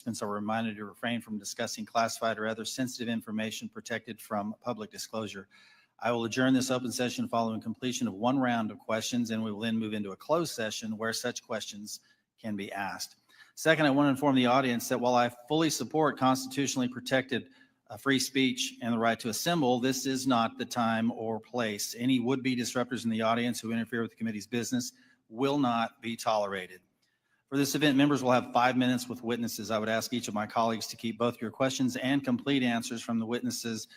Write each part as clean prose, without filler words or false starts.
Participants are reminded to refrain from discussing classified or other sensitive information protected from public disclosure. I will adjourn this open session following completion of one round of questions, and we will then move into a closed session where such questions can be asked. Second, I want to inform the audience that while I fully support constitutionally protected free speech and the right to assemble, this is not the time or place. Any would-be disruptors in the audience who interfere with the committee's business will not be tolerated. For this event, members will have 5 minutes with witnesses. I would ask each of my colleagues to keep both your questions and complete answers from the witnesses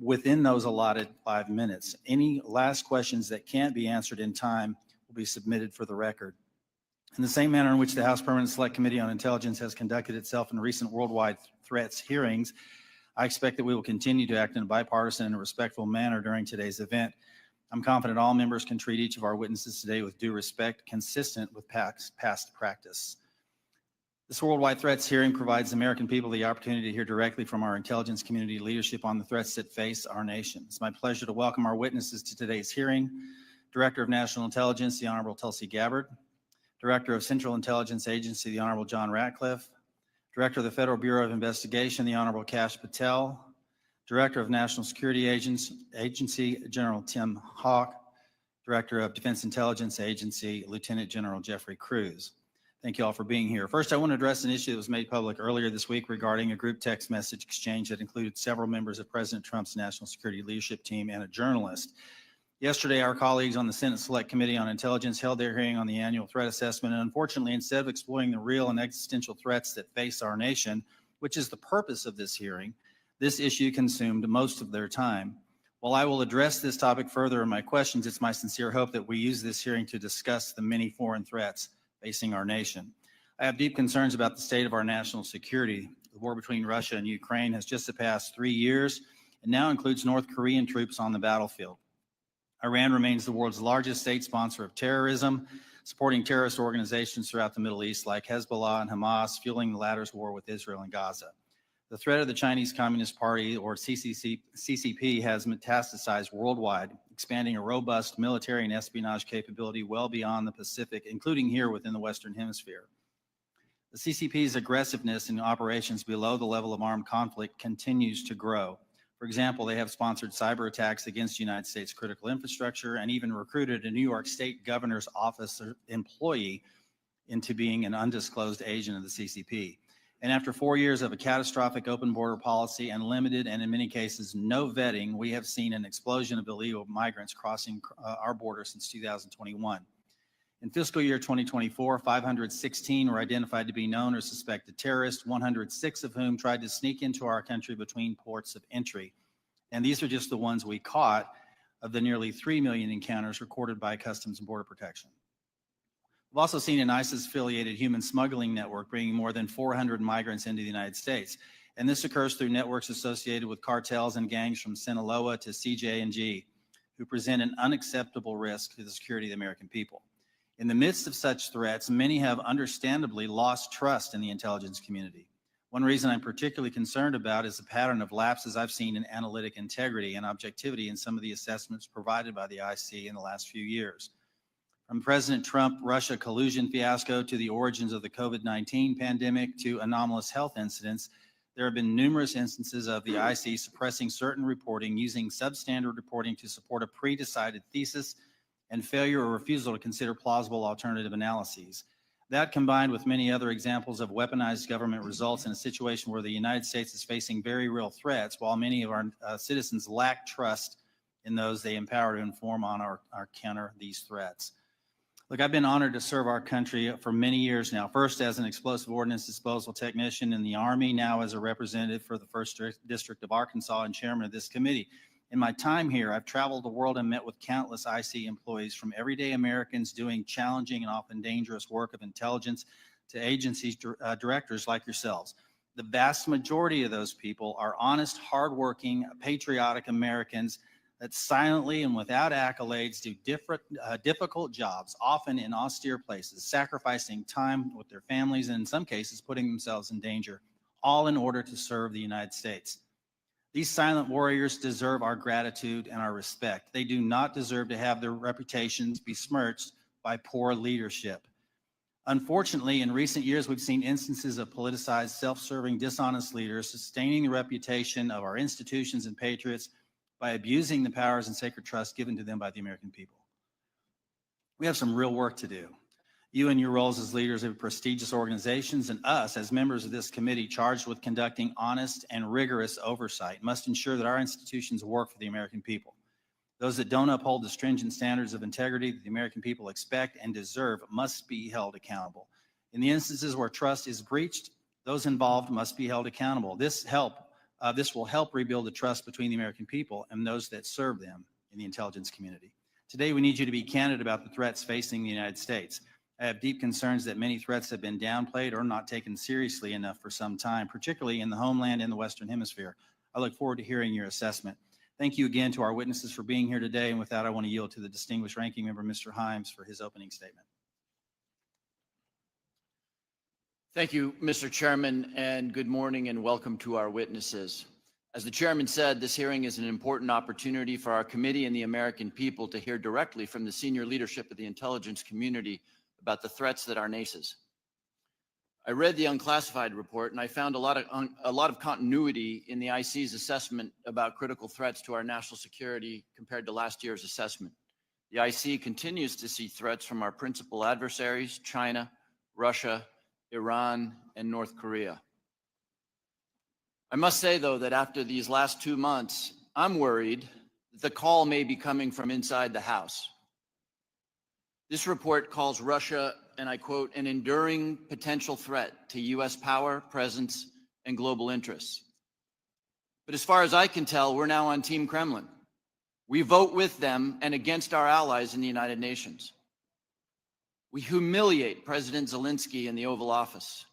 within those allotted 5 minutes. Any last questions that can't be answered in time will be submitted for the record. In the same manner in which the House Permanent Select Committee on Intelligence has conducted itself in recent worldwide threats hearings, I expect that we will continue to act in a bipartisan and respectful manner during today's event. I'm confident all members can treat each of our witnesses today with due respect, consistent with past practice. This worldwide threats hearing provides the American people the opportunity to hear directly from our intelligence community leadership on the threats that face our nation. It's my pleasure to welcome our witnesses to today's hearing. Director of National Intelligence, the Honorable Tulsi Gabbard. Director of Central Intelligence Agency, the Honorable John Ratcliffe. Director of the Federal Bureau of Investigation, the Honorable Kash Patel. Director of National Security Agency, General Tim Hawk. Director of Defense Intelligence Agency, Lieutenant General Jeffrey Cruz. Thank you all for being here. First, I want to address an issue that was made public earlier this week regarding a group text message exchange that included several members of President Trump's national security leadership team and a journalist. Yesterday, our colleagues on the Senate Select Committee on Intelligence held their hearing on the annual threat assessment, and unfortunately, instead of exploring the real and existential threats that face our nation, which is the purpose of this hearing, this issue consumed most of their time. While I will address this topic further in my questions, it's my sincere hope that we use this hearing to discuss the many foreign threats facing our nation. I have deep concerns about the state of our national security. The war between Russia and Ukraine has just surpassed 3 years and now includes North Korean troops on the battlefield. Iran remains the world's largest state sponsor of terrorism, supporting terrorist organizations throughout the Middle East like Hezbollah and Hamas, fueling the latter's war with Israel and Gaza. The threat of the Chinese Communist Party, or CCP, has metastasized worldwide, expanding a robust military and espionage capability well beyond the Pacific, including here within the Western Hemisphere. The CCP's aggressiveness in operations below the level of armed conflict continues to grow. For example, they have sponsored cyber attacks against United States critical infrastructure and even recruited a New York State governor's office employee into being an undisclosed agent of the CCP. And after 4 years of a catastrophic open border policy and limited and in many cases no vetting, we have seen an explosion of illegal migrants crossing our border since 2021. In fiscal year 2024, 516 were identified to be known or suspected terrorists, 106 of whom tried to sneak into our country between ports of entry. And these are just the ones we caught of the nearly 3 million encounters recorded by Customs and Border Protection. We've also seen an ISIS-affiliated human smuggling network bringing more than 400 migrants into the United States. And this occurs through networks associated with cartels and gangs from Sinaloa to CJ&G, who present an unacceptable risk to the security of the American people. In the midst of such threats, many have understandably lost trust in the intelligence community. One reason I'm particularly concerned about is the pattern of lapses I've seen in analytic integrity and objectivity in some of the assessments provided by the IC in the last few years. From President Trump-Russia collusion fiasco to the origins of the COVID-19 pandemic to anomalous health incidents, there have been numerous instances of the IC suppressing certain reporting, using substandard reporting to support a pre-decided thesis, and failure or refusal to consider plausible alternative analyses. That, combined with many other examples of weaponized government, results in a situation where the United States is facing very real threats, while many of our citizens lack trust in those they empower to inform on or counter these threats. Look, I've been honored to serve our country for many years now, first as an explosive ordnance disposal technician in the Army, now as a representative for the 1st District of Arkansas and chairman of this committee. In my time here, I've traveled the world and met with countless IC employees, from everyday Americans doing challenging and often dangerous work of intelligence to agency directors like yourselves. The vast majority of those people are honest, hardworking, patriotic Americans that silently and without accolades do difficult jobs, often in austere places, sacrificing time with their families and in some cases putting themselves in danger, all in order to serve the United States. These silent warriors deserve our gratitude and our respect. They do not deserve to have their reputations besmirched by poor leadership. Unfortunately, in recent years, we've seen instances of politicized, self-serving, dishonest leaders sustaining the reputation of our institutions and patriots by abusing the powers and sacred trust given to them by the American people. We have some real work to do. You and your roles as leaders of prestigious organizations and us as members of this committee charged with conducting honest and rigorous oversight must ensure that our institutions work for the American people. Those that don't uphold the stringent standards of integrity that the American people expect and deserve must be held accountable. In the instances where trust is breached, those involved must be held accountable. This will help rebuild the trust between the American people and those that serve them in the intelligence community. Today, we need you to be candid about the threats facing the United States. I have deep concerns that many threats have been downplayed or not taken seriously enough for some time, particularly in the homeland and the Western Hemisphere. I look forward to hearing your assessment. Thank you again to our witnesses for being here today. And with that, I want to yield to the distinguished ranking member, Mr. Himes, for his opening statement. Thank you, Mr. Chairman, and good morning and welcome to our witnesses. As the chairman said, this hearing is an important opportunity for our committee and the American people to hear directly from the senior leadership of the intelligence community about the threats that our naces. I read the unclassified report and I found a lot of continuity in the IC's assessment about critical threats to our national security compared to last year's assessment. The IC continues to see threats from our principal adversaries, China, Russia, Iran, and North Korea. I must say, though, that after these last 2 months, I'm worried that the call may be coming from inside the House. This report calls Russia, and I quote, an enduring potential threat to U.S. power, presence, and global interests. But as far as I can tell, we're now on Team Kremlin. We vote with them and against our allies in the United Nations. We humiliate President Zelensky in the Oval Office.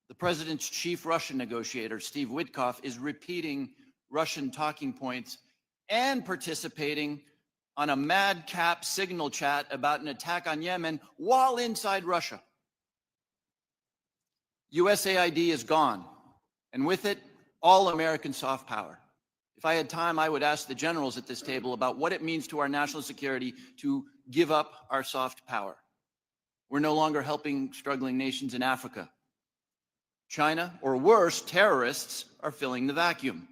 The president's chief Russian negotiator, Steve Witkoff, is repeating Russian talking points and participating on a madcap signal chat about an attack on Yemen while inside Russia. USAID is gone, and with it, all American soft power. If I had time, I would ask the generals at this table about what it means to our national security to give up our soft power. We're no longer helping struggling nations in Africa. China, or worse, terrorists, are filling the vacuum.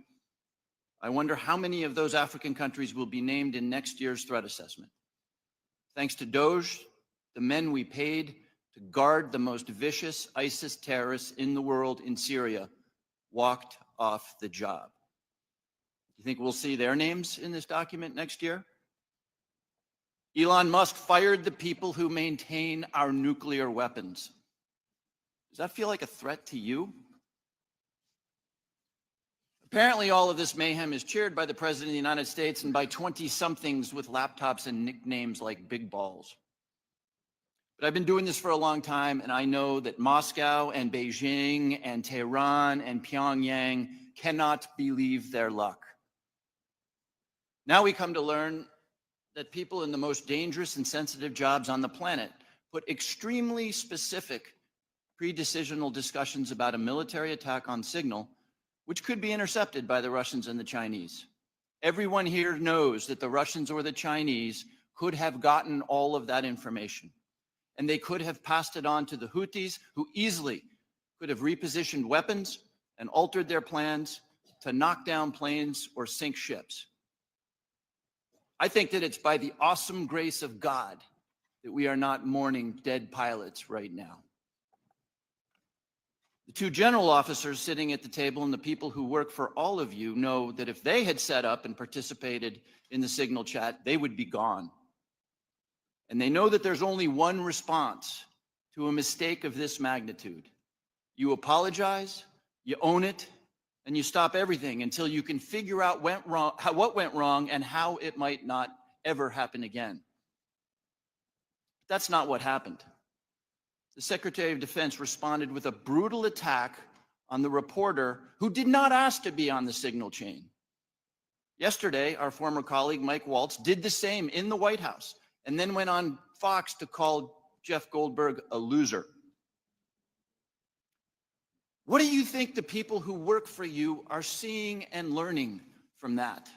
I wonder how many of those African countries will be named in next year's threat assessment. Thanks to DOJ, the men we paid to guard the most vicious ISIS terrorists in the world in Syria walked off the job. You think we'll see their names in this document next year? Elon Musk fired the people who maintain our nuclear weapons. Does that feel like a threat to you? Apparently, all of this mayhem is cheered by the President of the United States and by 20-somethings with laptops and nicknames like Big Balls. But I've been doing this for a long time, and I know that Moscow and Beijing and Tehran and Pyongyang cannot believe their luck. Now we come to learn that people in the most dangerous and sensitive jobs on the planet put extremely specific pre-decisional discussions about a military attack on signal, which could be intercepted by the Russians and the Chinese. Everyone here knows that the Russians or the Chinese could have gotten all of that information, and they could have passed it on to the Houthis, who easily could have repositioned weapons and altered their plans to knock down planes or sink ships. I think that it's by the awesome grace of God that we are not mourning dead pilots right now. The two general officers sitting at the table and the people who work for all of you know that if they had set up and participated in the signal chat, they would be gone. And they know that there's only one response to a mistake of this magnitude. You apologize, you own it, and you stop everything until you can figure out what went wrong and how it might not ever happen again. That's not what happened. The Secretary of Defense responded with a brutal attack on the reporter who did not ask to be on the signal chain. Yesterday, our former colleague Mike Waltz did the same in the White House and then went on Fox to call Jeff Goldberg a loser. What do you think the people who work for you are seeing and learning from that?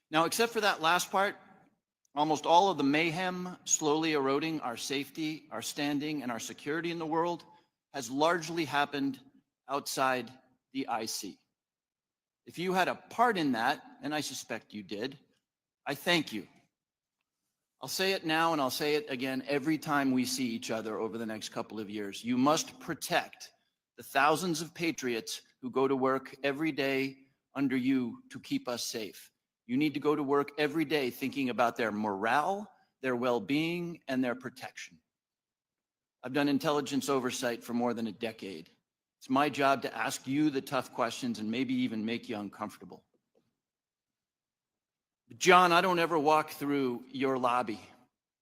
Now, except for that last part, Almost all of the mayhem slowly eroding our safety, our standing, and our security in the world has largely happened outside the IC. If you had a part in that, and I suspect you did, I thank you. I'll say it now and I'll say it again every time we see each other over the next couple of years. You must protect the thousands of patriots who go to work every day under you to keep us safe. You need to go to work every day thinking about their morale, their well-being, and their protection. I've done intelligence oversight for more than a decade. It's my job to ask you the tough questions and maybe even make you uncomfortable. But John, I don't ever walk through your lobby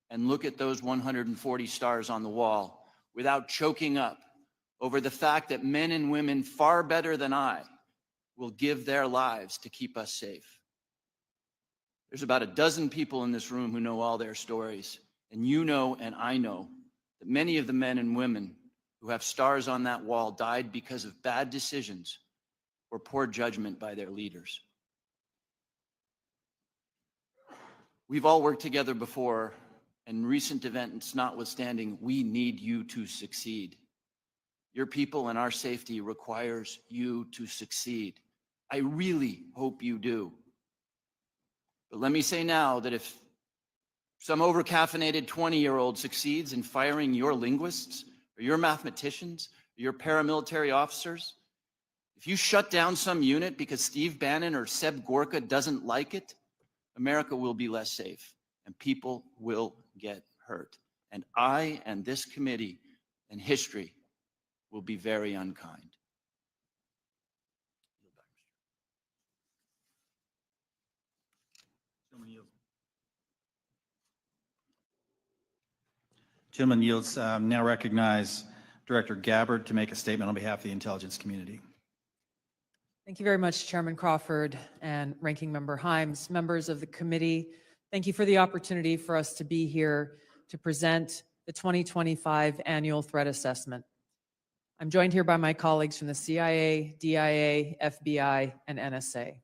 and look at those 140 stars on the wall without choking up over the fact that men and women far better than I will give their lives to keep us safe. There's about a dozen people in this room who know all their stories, and you know and I know that many of the men and women who have stars on that wall died because of bad decisions or poor judgment by their leaders. We've all worked together before, and recent events notwithstanding, we need you to succeed. Your people and our safety requires you to succeed. I really hope you do. But let me say now that if some overcaffeinated 20-year-old succeeds in firing your linguists or your mathematicians or your paramilitary officers, if you shut down some unit because Steve Bannon or Seb Gorka doesn't like it, America will be less safe and people will get hurt. And I and this committee and history will be very unkind. Gentleman yields. Now recognize Director Gabbard to make a statement on behalf of the intelligence community. Thank you very much, Chairman Crawford and Ranking Member Himes. Members of the committee, thank you for the opportunity for us to be here to present the 2025 Annual Threat Assessment. I'm joined here by my colleagues from the CIA, DIA, FBI, and NSA.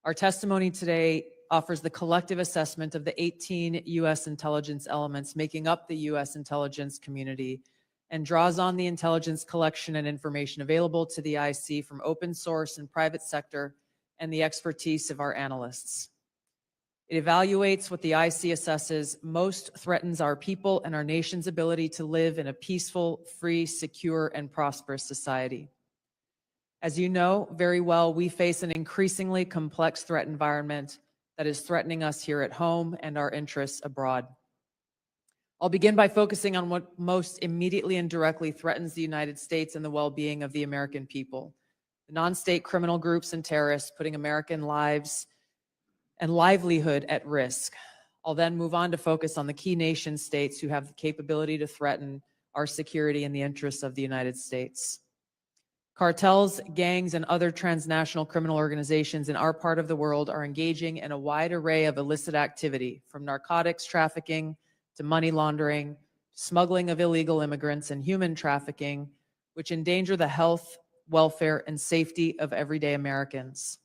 Our testimony today offers the collective assessment of the 18 U.S. intelligence elements making up the U.S. intelligence community and draws on the intelligence collection and information available to the IC from open source and private sector and the expertise of our analysts. It evaluates what the IC assesses most threatens our people and our nation's ability to live in a peaceful, free, secure, and prosperous society. As you know very well, we face an increasingly complex threat environment that is threatening us here at home and our interests abroad. I'll begin by focusing on what most immediately and directly threatens the United States and the well-being of the American people: the non-state criminal groups and terrorists putting American lives and livelihood at risk. I'll then move on to focus on the key nation states who have the capability to threaten our security and the interests of the United States. Cartels, gangs, and other transnational criminal organizations in our part of the world are engaging in a wide array of illicit activity, from narcotics trafficking to money laundering, smuggling of illegal immigrants, and human trafficking, which endanger the health, welfare, and safety of everyday Americans.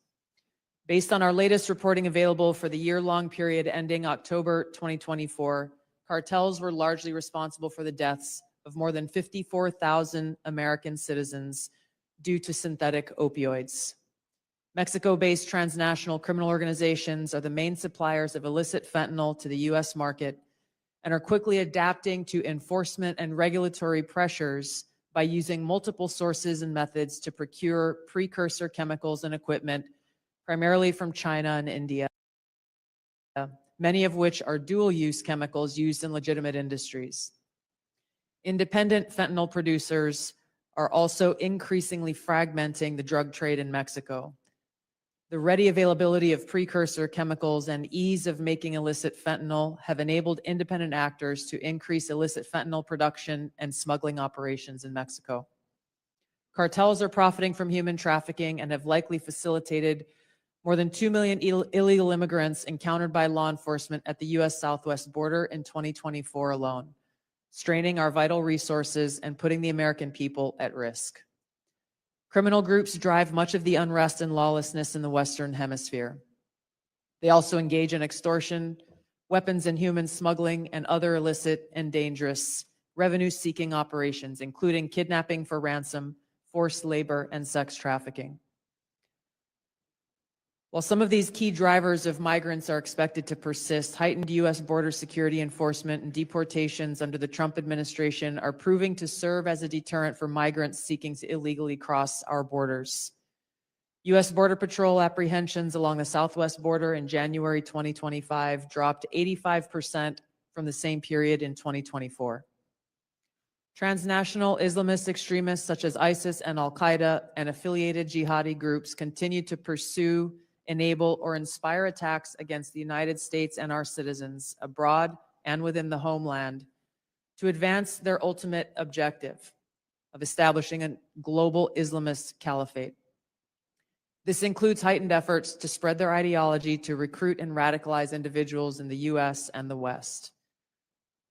Based on our latest reporting available for the year-long period ending October 2024, cartels were largely responsible for the deaths of more than 54,000 American citizens due to synthetic opioids. Mexico-based transnational criminal organizations are the main suppliers of illicit fentanyl to the U.S. market and are quickly adapting to enforcement and regulatory pressures by using multiple sources and methods to procure precursor chemicals and equipment, primarily from China and India, many of which are dual-use chemicals used in legitimate industries. Independent fentanyl producers are also increasingly fragmenting the drug trade in Mexico. The ready availability of precursor chemicals and ease of making illicit fentanyl have enabled independent actors to increase illicit fentanyl production and smuggling operations in Mexico. Cartels are profiting from human trafficking and have likely facilitated more than 2 million illegal immigrants encountered by law enforcement at the U.S. Southwest border in 2024 alone, straining our vital resources and putting the American people at risk. Criminal groups drive much of the unrest and lawlessness in the Western Hemisphere. They also engage in extortion, weapons and human smuggling, and other illicit and dangerous revenue-seeking operations, including kidnapping for ransom, forced labor, and sex trafficking. While some of these key drivers of migrants are expected to persist, heightened U.S. border security enforcement and deportations under the Trump administration are proving to serve as a deterrent for migrants seeking to illegally cross our borders. U.S. Border Patrol apprehensions along the southwest border in January 2025 dropped 85% from the same period in 2024. Transnational Islamist extremists such as ISIS and Al-Qaeda and affiliated jihadi groups continue to pursue, enable, or inspire attacks against the United States and our citizens abroad and within the homeland to advance their ultimate objective of establishing a global Islamist caliphate. This includes heightened efforts to spread their ideology to recruit and radicalize individuals in the U.S. and the West.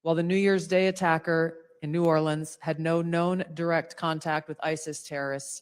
While the New Year's Day attacker in New Orleans had no known direct contact with ISIS terrorists,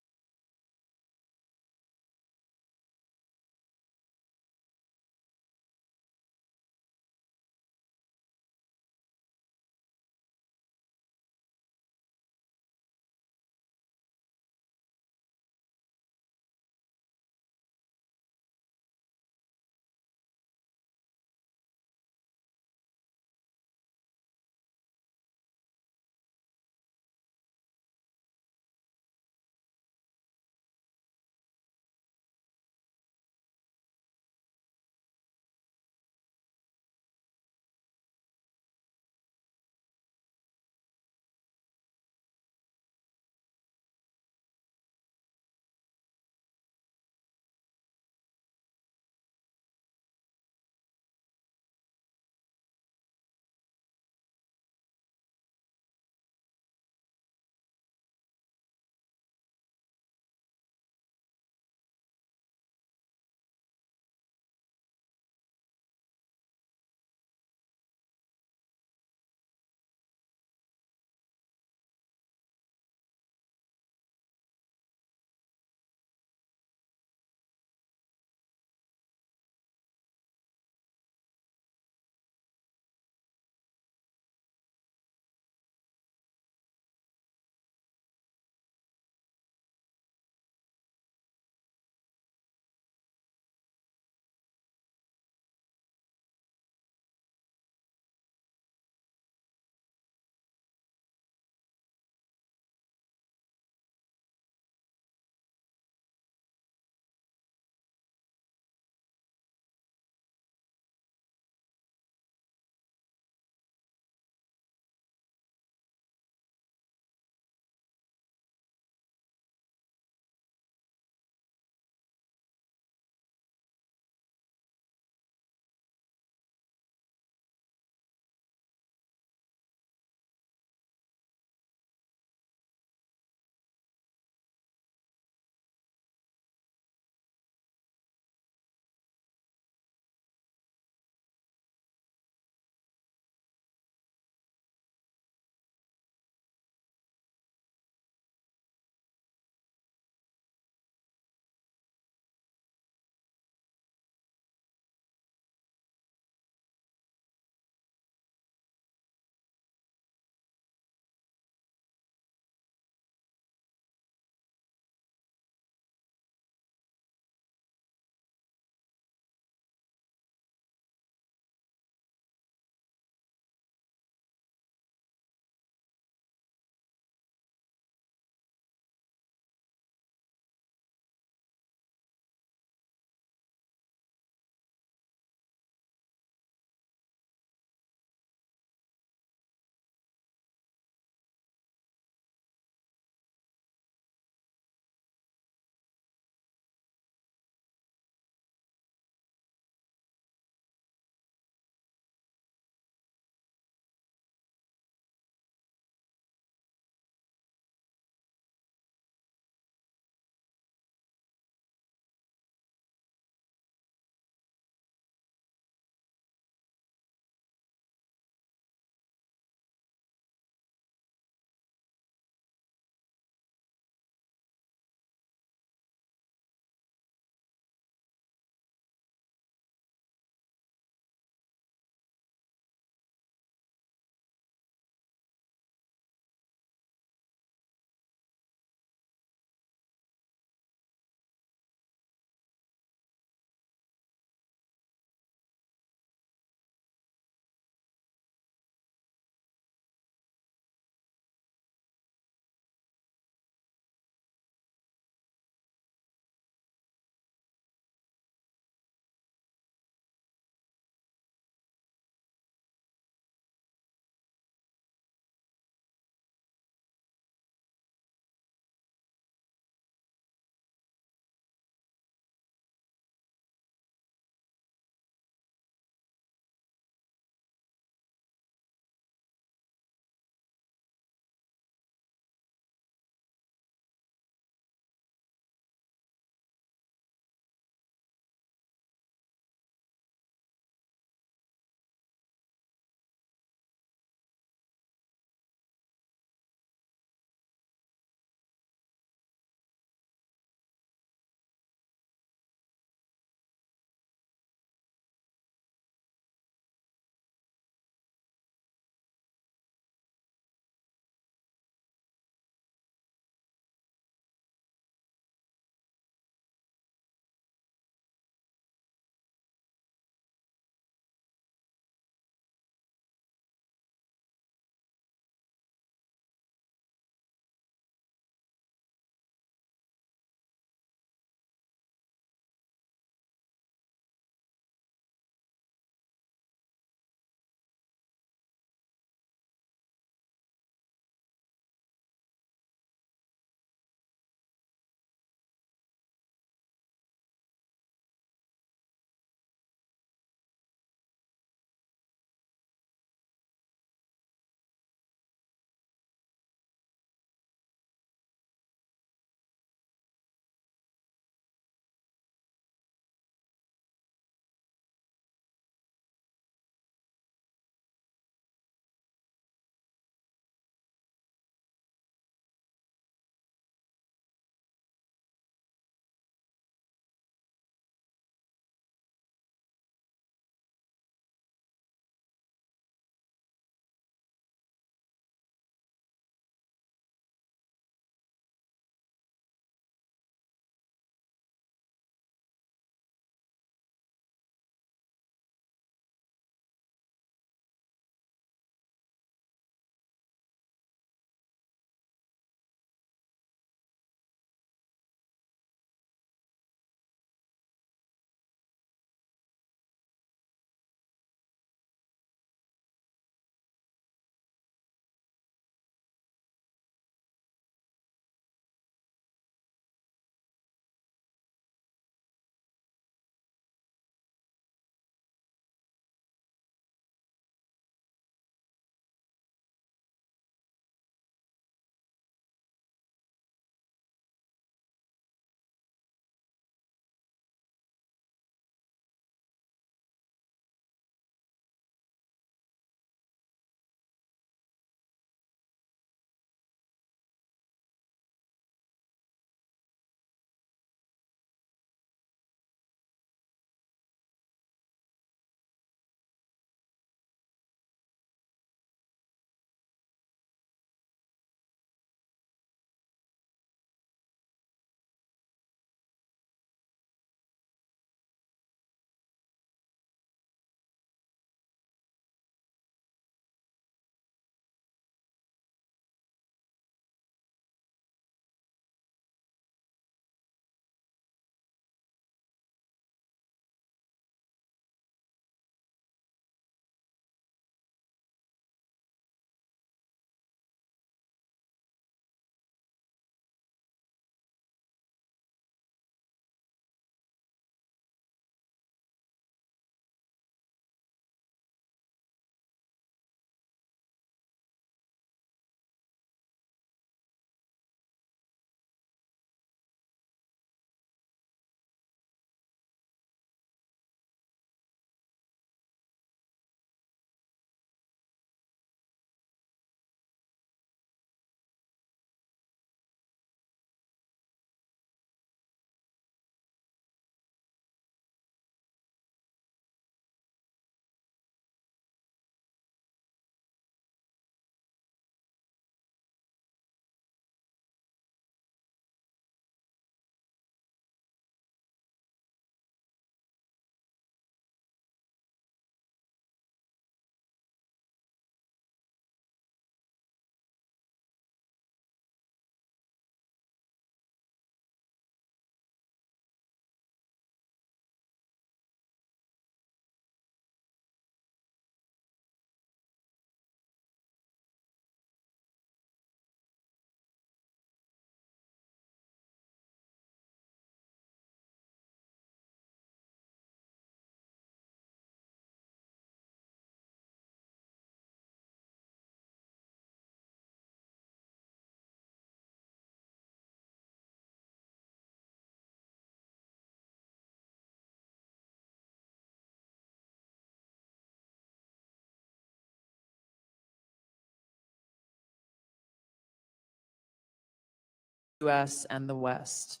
U.S. and the West.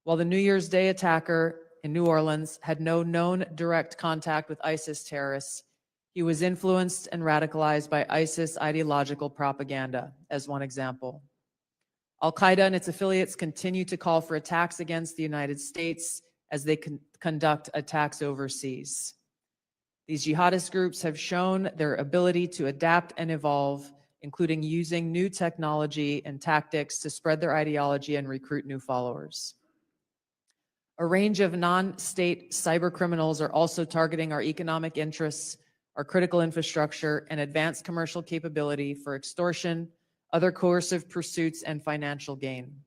While the New Year's Day attacker in New Orleans had no known direct contact with ISIS terrorists, he was influenced and radicalized by ISIS ideological propaganda, as one example. Al-Qaeda and its affiliates continue to call for attacks against the United States as they conduct attacks overseas. These jihadist groups have shown their ability to adapt and evolve, including using new technology and tactics to spread their ideology and recruit new followers. A range of non-state cyber criminals are also targeting our economic interests, our critical infrastructure, and advanced commercial capability for extortion, other coercive pursuits, and financial gain.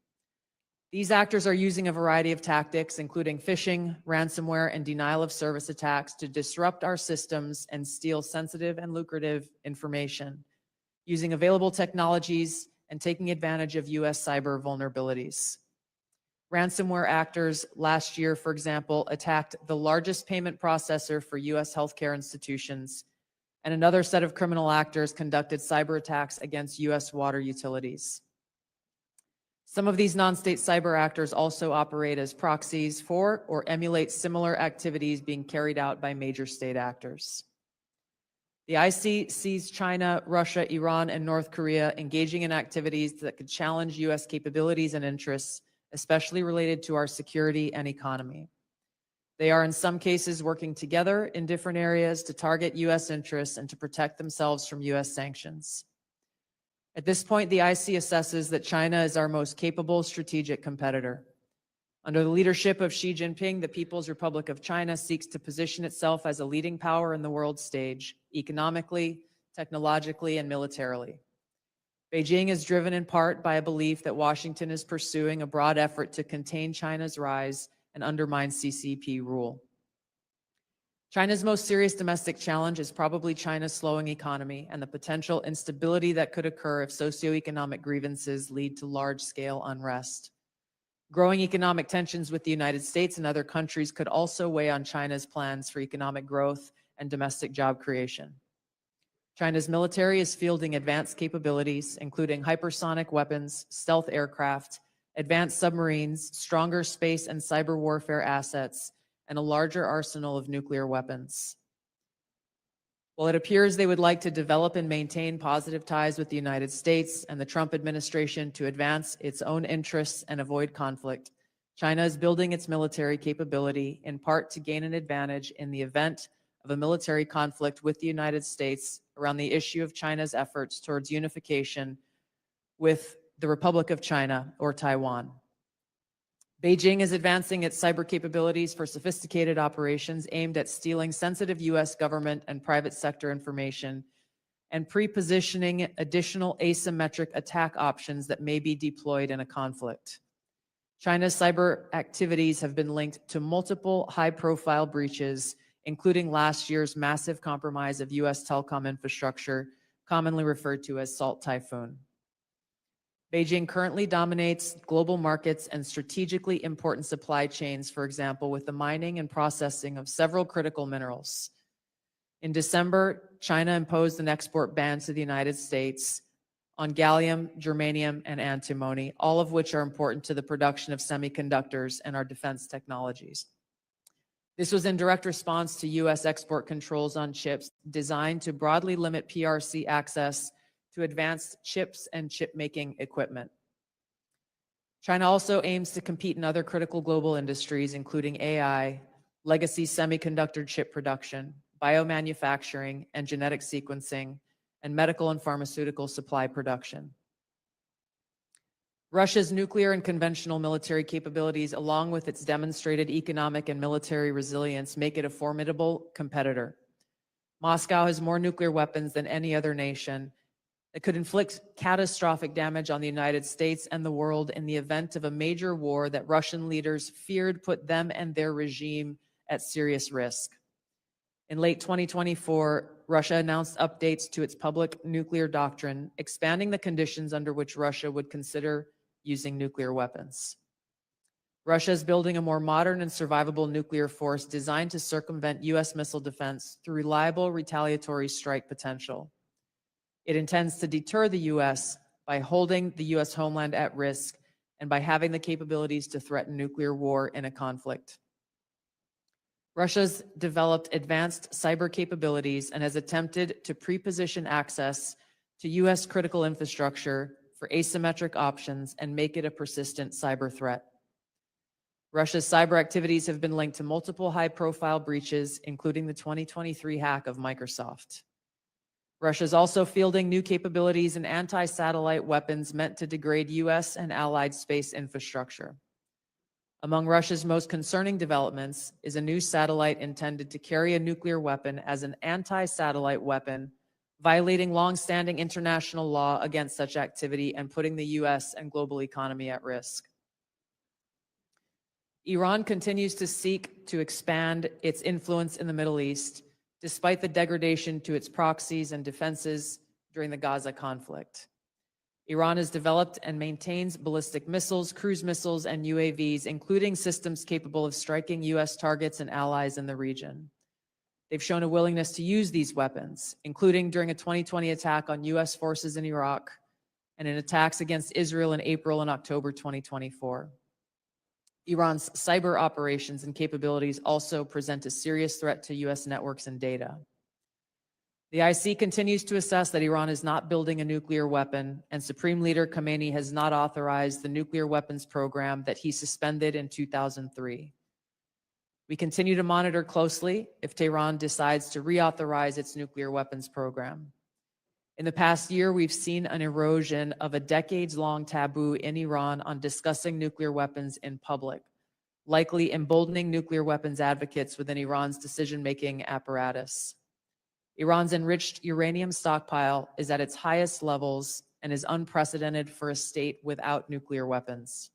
These actors are using a variety of tactics, including phishing, ransomware, and denial of service attacks to disrupt our systems and steal sensitive and lucrative information, using available technologies and taking advantage of U.S. cyber vulnerabilities. Ransomware actors last year, for example, attacked the largest payment processor for U.S. healthcare institutions, and another set of criminal actors conducted cyber attacks against U.S. water utilities. Some of these non-state cyber actors also operate as proxies for or emulate similar activities being carried out by major state actors. The IC sees China, Russia, Iran, and North Korea engaging in activities that could challenge U.S. capabilities and interests, especially related to our security and economy. They are in some cases working together in different areas to target U.S. interests and to protect themselves from U.S. sanctions. At this point, the IC assesses that China is our most capable strategic competitor. Under the leadership of Xi Jinping, the People's Republic of China seeks to position itself as a leading power in the world stage, economically, technologically, and militarily. Beijing is driven in part by a belief that Washington is pursuing a broad effort to contain China's rise and undermine CCP rule. China's most serious domestic challenge is probably China's slowing economy and the potential instability that could occur if socioeconomic grievances lead to large-scale unrest. Growing economic tensions with the United States and other countries could also weigh on China's plans for economic growth and domestic job creation. China's military is fielding advanced capabilities, including hypersonic weapons, stealth aircraft, advanced submarines, stronger space and cyber warfare assets, and a larger arsenal of nuclear weapons. While it appears they would like to develop and maintain positive ties with the United States and the Trump administration to advance its own interests and avoid conflict, China is building its military capability in part to gain an advantage in the event of a military conflict with the United States around the issue of China's efforts towards unification with the Republic of China or Taiwan. Beijing is advancing its cyber capabilities for sophisticated operations aimed at stealing sensitive U.S. government and private sector information and pre-positioning additional asymmetric attack options that may be deployed in a conflict. China's cyber activities have been linked to multiple high-profile breaches, including last year's massive compromise of U.S. telecom infrastructure, commonly referred to as Salt Typhoon. Beijing currently dominates global markets and strategically important supply chains, for example, with the mining and processing of several critical minerals. In December, China imposed an export ban to the United States on gallium, germanium, and antimony, all of which are important to the production of semiconductors and our defense technologies. This was in direct response to U.S. export controls on chips designed to broadly limit PRC access to advanced chips and chip-making equipment. China also aims to compete in other critical global industries, including AI, legacy semiconductor chip production, biomanufacturing and genetic sequencing, and medical and pharmaceutical supply production. Russia's nuclear and conventional military capabilities, along with its demonstrated economic and military resilience, make it a formidable competitor. Moscow has more nuclear weapons than any other nation that could inflict catastrophic damage on the United States and the world in the event of a major war that Russian leaders feared put them and their regime at serious risk. In late 2024, Russia announced updates to its public nuclear doctrine, expanding the conditions under which Russia would consider using nuclear weapons. Russia is building a more modern and survivable nuclear force designed to circumvent U.S. missile defense through reliable retaliatory strike potential. It intends to deter the U.S. by holding the U.S. homeland at risk and by having the capabilities to threaten nuclear war in a conflict. Russia's developed advanced cyber capabilities and has attempted to pre-position access to U.S. critical infrastructure for asymmetric options and make it a persistent cyber threat. Russia's cyber activities have been linked to multiple high-profile breaches, including the 2023 hack of Microsoft. Russia is also fielding new capabilities in anti-satellite weapons meant to degrade U.S. and allied space infrastructure. Among Russia's most concerning developments is a new satellite intended to carry a nuclear weapon as an anti-satellite weapon, violating long-standing international law against such activity and putting the U.S. and global economy at risk. Iran continues to seek to expand its influence in the Middle East, despite the degradation to its proxies and defenses during the Gaza conflict. Iran has developed and maintains ballistic missiles, cruise missiles, and UAVs, including systems capable of striking U.S. targets and allies in the region. They've shown a willingness to use these weapons, including during a 2020 attack on U.S. forces in Iraq and in attacks against Israel in April and October 2024. Iran's cyber operations and capabilities also present a serious threat to U.S. networks and data. The IC continues to assess that Iran is not building a nuclear weapon, and Supreme Leader Khamenei has not authorized the nuclear weapons program that he suspended in 2003. We continue to monitor closely if Tehran decides to reauthorize its nuclear weapons program. In the past year, we've seen an erosion of a decades-long taboo in Iran on discussing nuclear weapons in public, likely emboldening nuclear weapons advocates within Iran's decision-making apparatus. Iran's enriched uranium stockpile is at its highest levels and is unprecedented for a state without nuclear weapons.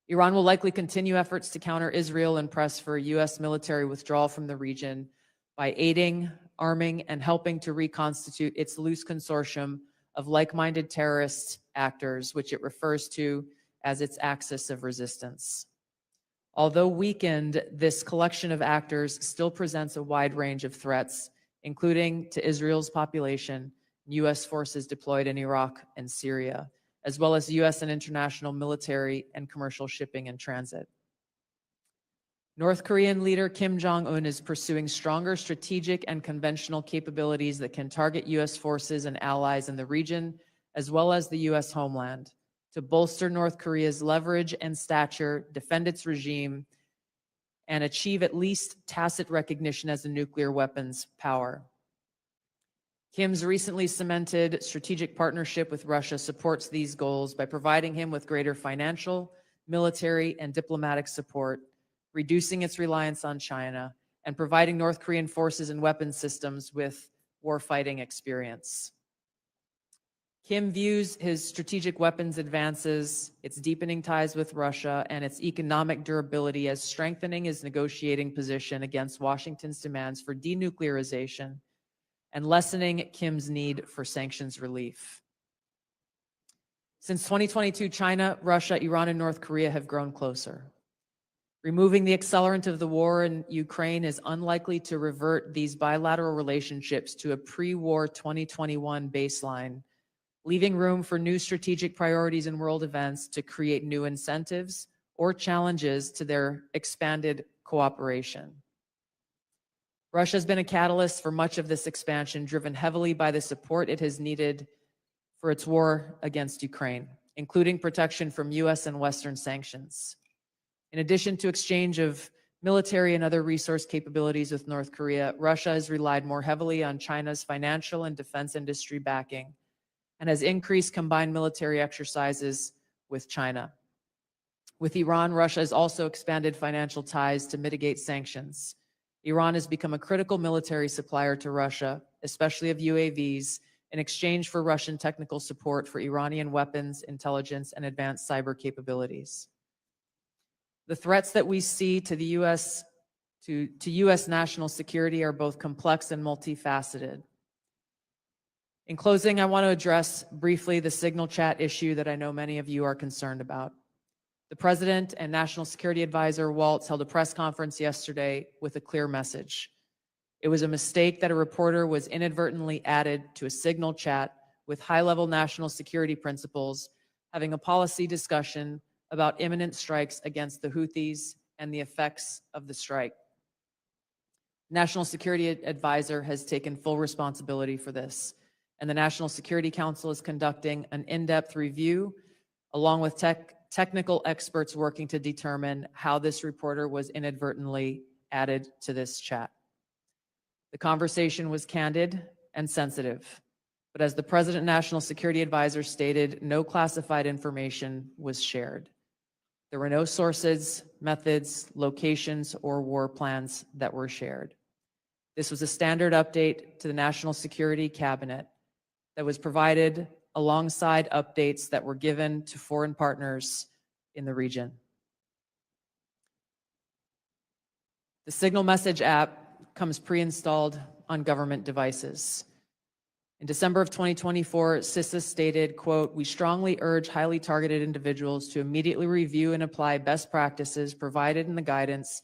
Iran will likely continue efforts to counter Israel and press for a U.S. military withdrawal from the region by aiding, arming, and helping to reconstitute its loose consortium of like-minded terrorist actors, which it refers to as its axis of resistance. Although weakened, this collection of actors still presents a wide range of threats, including to Israel's population, U.S. forces deployed in Iraq and Syria, as well as U.S. and international military and commercial shipping and transit. North Korean leader Kim Jong-un is pursuing stronger strategic and conventional capabilities that can target U.S. forces and allies in the region, as well as the U.S. homeland, to bolster North Korea's leverage and stature, defend its regime, and achieve at least tacit recognition as a nuclear weapons power. Kim's recently cemented strategic partnership with Russia supports these goals by providing him with greater financial, military, and diplomatic support, reducing its reliance on China, and providing North Korean forces and weapons systems with warfighting experience. Kim views his strategic weapons advances, its deepening ties with Russia, and its economic durability as strengthening his negotiating position against Washington's demands for denuclearization and lessening Kim's need for sanctions relief. Since 2022, China, Russia, Iran, and North Korea have grown closer. Removing the accelerant of the war in Ukraine is unlikely to revert these bilateral relationships to a pre-war 2021 baseline, leaving room for new strategic priorities and world events to create new incentives or challenges to their expanded cooperation. Russia has been a catalyst for much of this expansion, driven heavily by the support it has needed for its war against Ukraine, including protection from U.S. and Western sanctions. In addition to exchange of military and other resource capabilities with North Korea, Russia has relied more heavily on China's financial and defense industry backing and has increased combined military exercises with China. With Iran, Russia has also expanded financial ties to mitigate sanctions. Iran has become a critical military supplier to Russia, especially of UAVs, in exchange for Russian technical support for Iranian weapons, intelligence, and advanced cyber capabilities. The threats that we see to the U.S. to U.S. national security are both complex and multifaceted. In closing, I want to address briefly the signal chat issue that I know many of you are concerned about. The President and National Security Advisor Waltz held a press conference yesterday with a clear message. It was a mistake that a reporter was inadvertently added to a signal chat with high-level national security principles having a policy discussion about imminent strikes against the Houthis and the effects of the strike. National Security Advisor has taken full responsibility for this, and the National Security Council is conducting an in-depth review along with technical experts working to determine how this reporter was inadvertently added to this chat. The conversation was candid and sensitive, but as the President National Security Advisor stated, no classified information was shared. There were no sources, methods, locations, or war plans that were shared. This was a standard update to the National Security Cabinet that was provided alongside updates that were given to foreign partners in the region. The Signal Message app comes pre-installed on government devices. In December of 2024, CISA stated, quote, "We strongly urge highly targeted individuals to immediately review and apply best practices provided in the guidance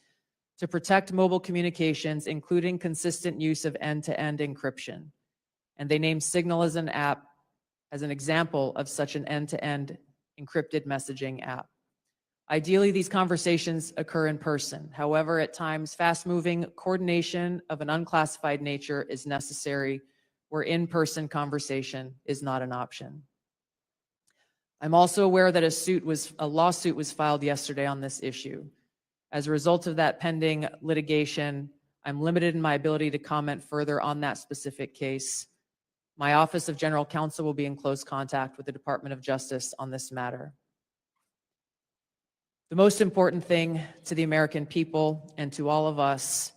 to protect mobile communications, including consistent use of end-to-end encryption." And they named Signal as an app as an example of such an end-to-end encrypted messaging app. Ideally, these conversations occur in person. However, at times, fast-moving coordination of an unclassified nature is necessary where in-person conversation is not an option. I'm also aware that a lawsuit was filed yesterday on this issue. As a result of that pending litigation, I'm limited in my ability to comment further on that specific case. My Office of General Counsel will be in close contact with the Department of Justice on this matter. The most important thing to the American people and to all of us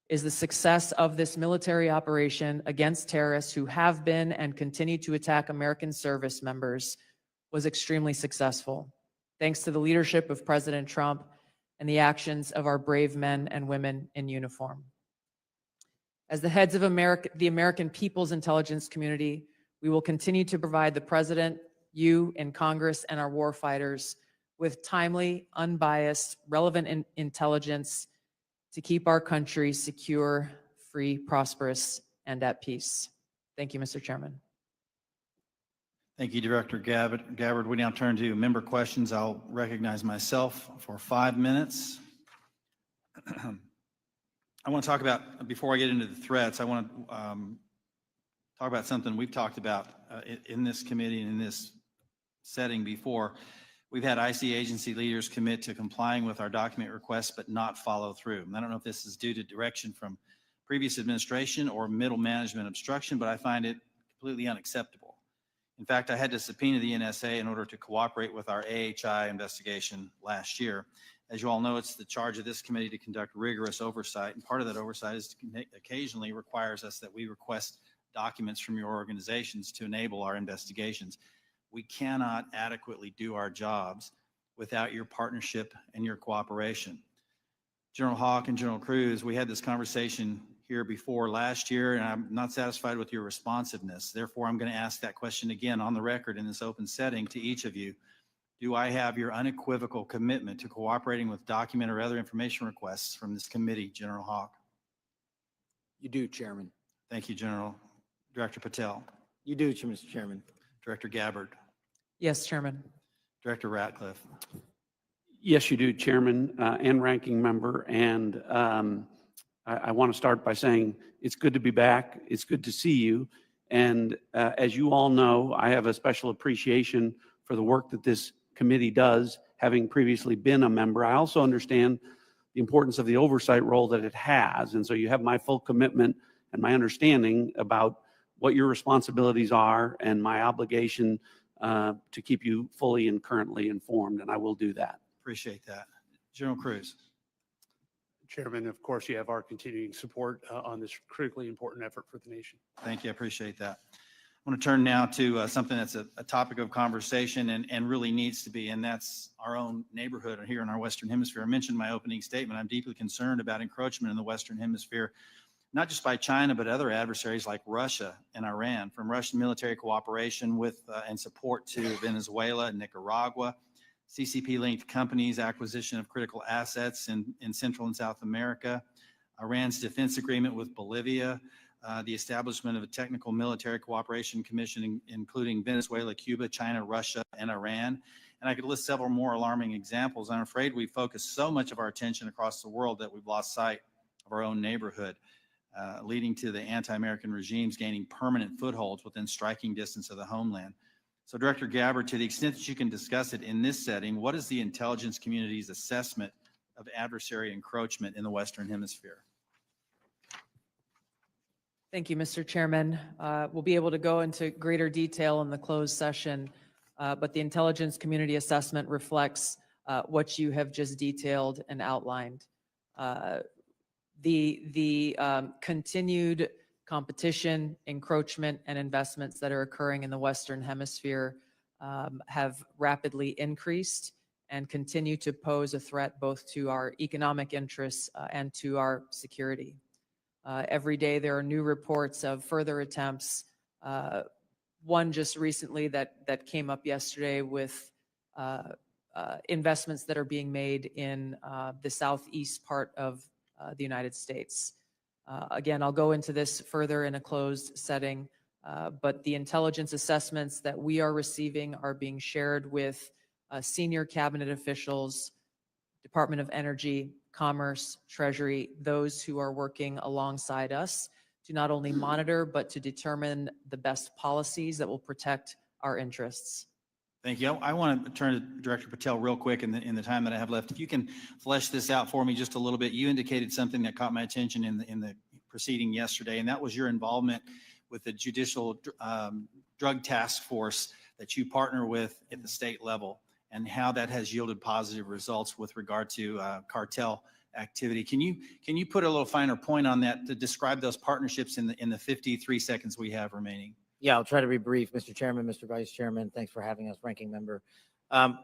is the success of this military operation against terrorists who have been and continue to attack American service members was extremely successful, thanks to the leadership of President Trump and the actions of our brave men and women in uniform. As the heads of the American people's intelligence community, we will continue to provide the President, you in Congress, and our war fighters with timely, unbiased, relevant intelligence to keep our country secure, free, prosperous, and at peace. Thank you, Mr. Chairman. Thank you, Director Gabbard. We now turn to member questions. I'll recognize myself for 5 minutes. I want to talk about, before I get into the threats, I want to talk about something we've talked about in this committee and in this setting before. We've had IC agency leaders commit to complying with our document requests but not follow through. And I don't know if this is due to direction from previous administration or middle management obstruction, but I find it completely unacceptable. In fact, I had to subpoena the NSA in order to cooperate with our AHI investigation last year. As you all know, it's the charge of this committee to conduct rigorous oversight, and part of that oversight is occasionally requires us that we request documents from your organizations to enable our investigations. We cannot adequately do our jobs without your partnership and your cooperation. General Hawk and General Cruz, we had this conversation here before last year, and I'm not satisfied with your responsiveness. Therefore, I'm going to ask that question again on the record in this open setting to each of you. Do I have your unequivocal commitment to cooperating with document or other information requests from this committee, General Hawk? You do, Chairman. Thank you, General. Director Patel. You do, Mr. Chairman. Director Gabbard. Yes, Chairman. Director Ratcliffe. Yes, you do, Chairman and Ranking Member. And I want to start by saying it's good to be back. It's good to see you. And as you all know, I have a special appreciation for the work that this committee does, having previously been a member. I also understand the importance of the oversight role that it has. And so you have my full commitment and my understanding about what your responsibilities are and my obligation to keep you fully and currently informed, and I will do that. Appreciate that. General Cruz. Chairman, of course, you have our continuing support on this critically important effort for the nation. Thank you. I appreciate that. I want to turn now to something that's a topic of conversation and really needs to be, and that's our own neighborhood here in our Western Hemisphere. I mentioned in my opening statement, I'm deeply concerned about encroachment in the Western Hemisphere, not just by China, but other adversaries like Russia and Iran, from Russian military cooperation with and support to Venezuela and Nicaragua, CCP-linked companies, acquisition of critical assets in Central and South America, Iran's defense agreement with Bolivia, the establishment of a technical military cooperation commission, including Venezuela, Cuba, China, Russia, and Iran. And I could list several more alarming examples. I'm afraid we focus so much of our attention across the world that we've lost sight of our own neighborhood, leading to the anti-American regimes gaining permanent footholds within striking distance of the homeland. So Director Gabbard, to the extent that you can discuss it in this setting, what is the intelligence community's assessment of adversary encroachment in the Western Hemisphere? Thank you, Mr. Chairman. We'll be able to go into greater detail in the closed session, but the intelligence community assessment reflects what you have just detailed and outlined. The continued competition, encroachment, and investments that are occurring in the Western Hemisphere have rapidly increased and continue to pose a threat both to our economic interests and to our security. Every day there are new reports of further attempts. One just recently that came up yesterday with investments that are being made in the southeast part of the United States. Again, I'll go into this further in a closed setting, but the intelligence assessments that we are receiving are being shared with senior cabinet officials, Department of Energy, Commerce, Treasury, those who are working alongside us to not only monitor, but to determine the best policies that will protect our interests. Thank you. I want to turn to Director Patel real quick in the time that I have left. If you can flesh this out for me just a little bit. You indicated something that caught my attention in the proceeding yesterday, and that was your involvement with the Judicial Drug Task Force that you partner with at the state level, and how that has yielded positive results with regard to cartel activity. Can you put a little finer point on that to describe those partnerships in the 53 seconds we have remaining? Yeah, I'll try to be brief. Mr. Chairman, Mr. Vice Chairman, thanks for having us, Ranking Member.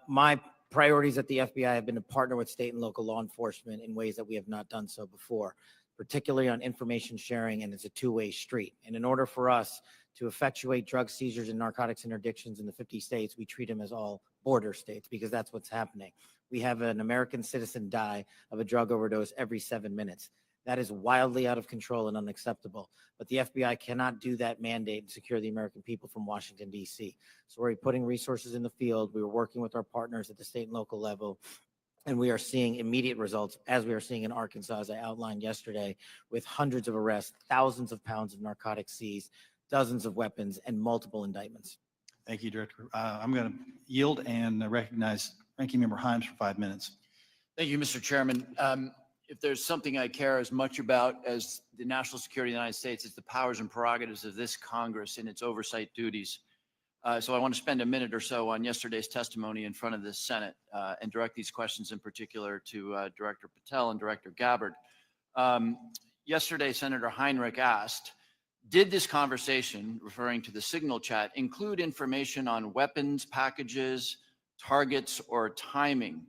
My priorities at the FBI have been to partner with state and local law enforcement in ways that we have not done so before, particularly on information sharing, and it's a two-way street. And in order for us to effectuate drug seizures and narcotics interdictions in the 50 states, we treat them as all border states, because that's what's happening. We have an American citizen die of a drug overdose every 7 minutes. That is wildly out of control and unacceptable. But the FBI cannot do that mandate and secure the American people from Washington, D.C. So we're putting resources in the field. We were working with our partners at the state and local level, and we are seeing immediate results, as we are seeing in Arkansas, as I outlined yesterday, with hundreds of arrests, thousands of pounds of narcotics seized, dozens of weapons, and multiple indictments. Thank you, Director. I'm going to yield and recognize Ranking Member Himes for 5 minutes. Thank you, Mr. Chairman. If there's something I care as much about as the national security of the United States, it's the powers and prerogatives of this Congress and its oversight duties. So I want to spend a minute or so on yesterday's testimony in front of the Senate and direct these questions in particular to Director Patel and Director Gabbard. Yesterday, Senator Heinrich asked, did this conversation, referring to the signal chat, include information on weapons, packages, targets, or timing?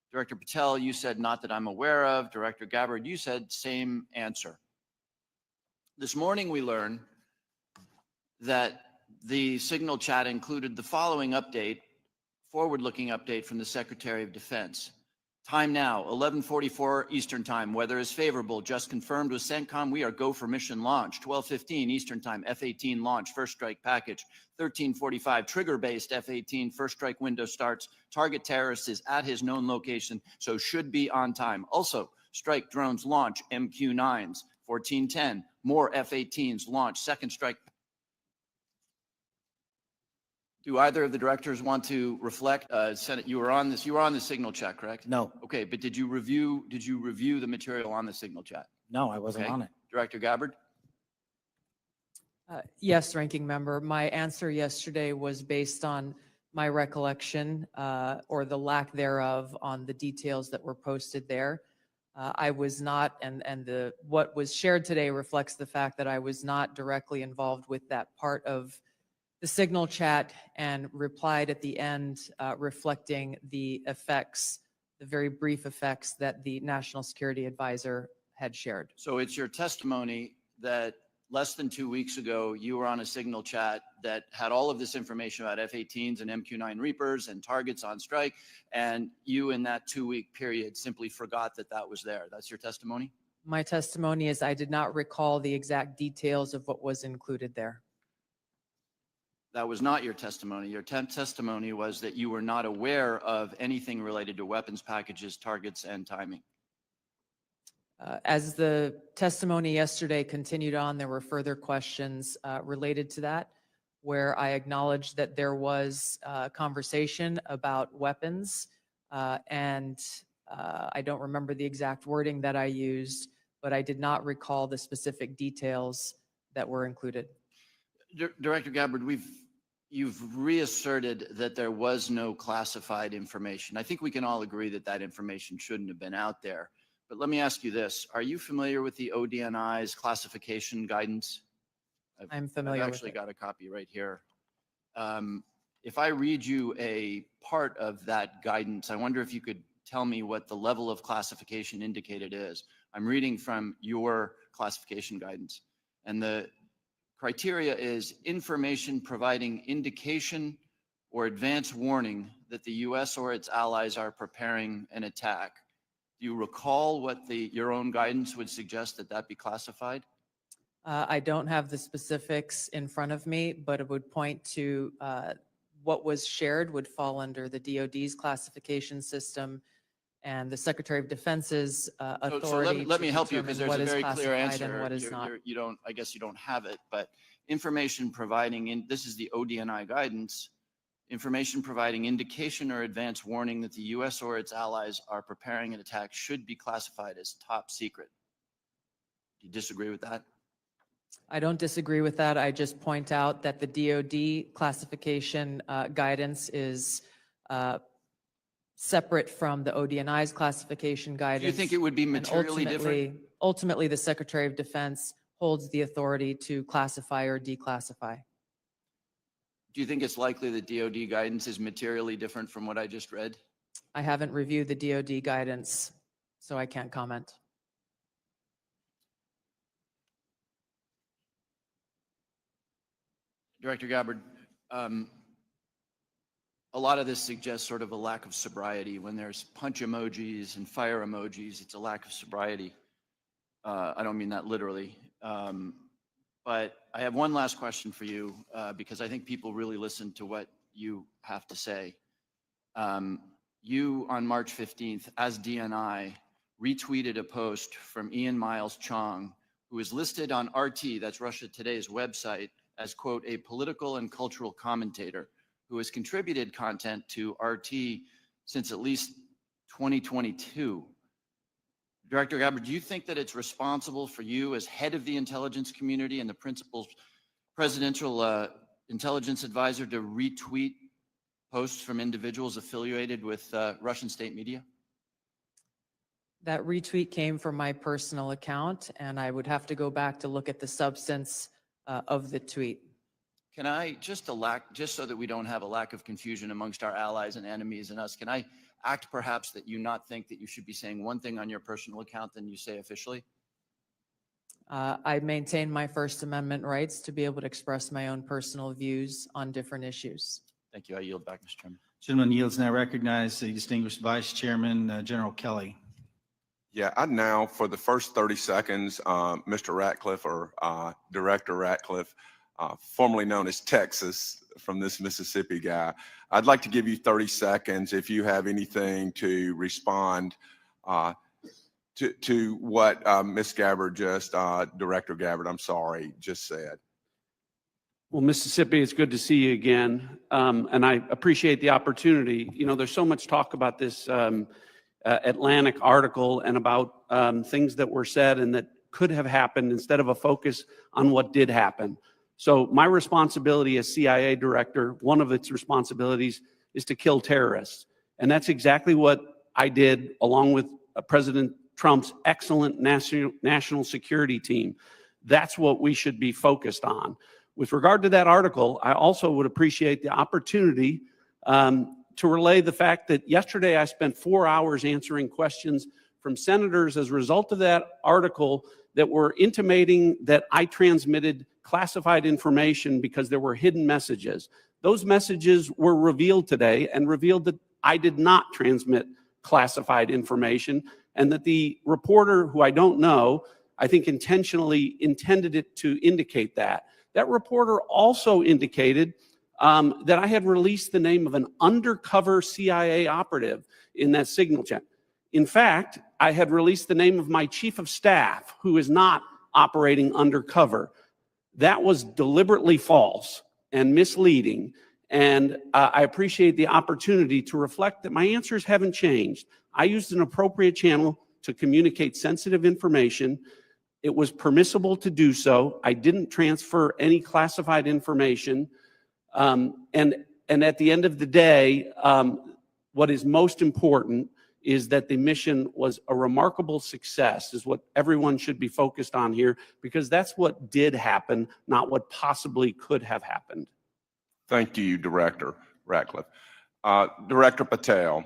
Director Patel, you said not that I'm aware of. Director Gabbard, you said same answer. This morning we learned that the signal chat included the following update, forward-looking update from the Secretary of Defense. Time now, 11:44 Eastern Time. Weather is favorable. Just confirmed with CENTCOM. We are go for mission launch. 12:15 Eastern Time. F-18 launch. First strike package. 13:45 trigger-based F-18. First strike window starts. Target terrorist is at his known location, so should be on time. Also, strike drones launch. MQ-9s. 14:10. More F-18s launch. Second strike. Do either of the directors want to reflect? Senate, you were on the signal chat, correct? No, Okay, but did you review the material on the signal chat? no, I wasn't Okay. on it. Director Gabbard? Yes, Ranking Member. My answer yesterday was based on my recollection or the lack thereof on the details that were posted there. I was not, and what was shared today reflects the fact that I was not directly involved with that part of the signal chat, and replied at the end reflecting the effects, the very brief effects that the National Security Advisor had shared. So it's your testimony that less than 2 weeks ago, you were on a signal chat that had all of this information about F-18s and MQ-9 Reapers and targets on strike, and you in that 2-week period simply forgot that that was there. That's your testimony? My testimony is I did not recall the exact details of what was included there. That was not your testimony. Your testimony was that you were not aware of anything related to weapons packages, targets, and timing. As the testimony yesterday continued on, there were further questions related to that, where I acknowledged that there was a conversation about weapons, and I don't remember the exact wording that I used, but I did not recall the specific details that were included. Director Gabbard, you've reasserted that there was no classified information. I think we can all agree that that information shouldn't have been out there. But let me ask you this. Are you familiar with the ODNI's classification guidance? I'm familiar I've with actually it. got a copy right here. If I read you a part of that guidance, I wonder if you could tell me what the level of classification indicated is. I'm reading from your classification guidance. And the criteria is information providing indication or advance warning that the U.S. or its allies are preparing an attack. Do you recall what your own guidance would suggest that that be classified? I don't have the specifics in front of me, but it would point to what was shared would fall under the DoD's classification system and the Secretary of Defense's authority. Let me to help you, because determine there's a what is very clear classified answer. and what is not. You don't, I guess you don't have it, but information providing, this is the ODNI guidance, information providing indication or advance warning that the U.S. or its allies are preparing an attack should be classified as top secret. Do you disagree with that? I don't disagree with that. I just point out that the DoD classification guidance is separate from the ODNI's classification guidance. Do you think it would be and materially different? Ultimately, the Secretary of Defense holds the authority to classify or declassify. Do you think it's likely that DoD guidance is materially different from what I just read? I haven't reviewed the DoD guidance, so I can't comment. Director Gabbard, a lot of this suggests sort of a lack of sobriety. When there's punch emojis and fire emojis, it's a lack of sobriety. I don't mean that literally. But I have one last question for you, because I think people really listen to what you have to say. You, on March 15th, as DNI, retweeted a post from Ian Miles Chong, who is listed on RT, that's Russia Today's website, as, quote, a political and cultural commentator who has contributed content to RT since at least 2022. Director Gabbard, do you think that it's responsible for you as head of the intelligence community and the principal presidential intelligence advisor to retweet posts from individuals affiliated with Russian state media? That retweet came from my personal account, and I would have to go back to look at the substance of the tweet. Can I, just so that we don't have a lack of confusion amongst our allies and enemies and us, can I act perhaps that you not think that you should be saying one thing on your personal account than you say officially? I maintain my First Amendment rights to be able to express my own personal views on different issues. Thank you. I yield back, Mr. Chairman. Gentleman yields. Now recognize the distinguished Vice Chairman, General Kelly. Yeah, I now, for the first 30 seconds, Mr. Ratcliffe, or Director Ratcliffe, formerly known as Texas, from this Mississippi guy, I'd like to give you 30 seconds if you have anything to respond to what Ms. Gabbard Director Gabbard, I'm sorry, just said. Well, Mississippi, it's good to see you again. And I appreciate the opportunity. You know, there's so much talk about this Atlantic article and about things that were said and that could have happened instead of a focus on what did happen. So my responsibility as CIA director, one of its responsibilities is to kill terrorists. And that's exactly what I did along with President Trump's excellent national security team. That's what we should be focused on. With regard to that article, I also would appreciate the opportunity to relay the fact that yesterday I spent 4 hours answering questions from senators as a result of that article that were intimating that I transmitted classified information because there were hidden messages. Those messages were revealed today and revealed that I did not transmit classified information. and that the reporter, who I don't know, I think intentionally intended it to indicate that. That reporter also indicated that I had released the name of an undercover CIA operative in that signal chat. In fact, I had released the name of my chief of staff, who is not operating undercover. That was deliberately false and misleading, and I appreciate the opportunity to reflect that my answers haven't changed. I used an appropriate channel to communicate sensitive information. It was permissible to do so. I didn't transfer any classified information. And at the end of the day, what is most important is that the mission was a remarkable success, is what everyone should be focused on here, because that's what did happen, not what possibly could have happened. Thank you, Director Ratcliffe. Director Patel,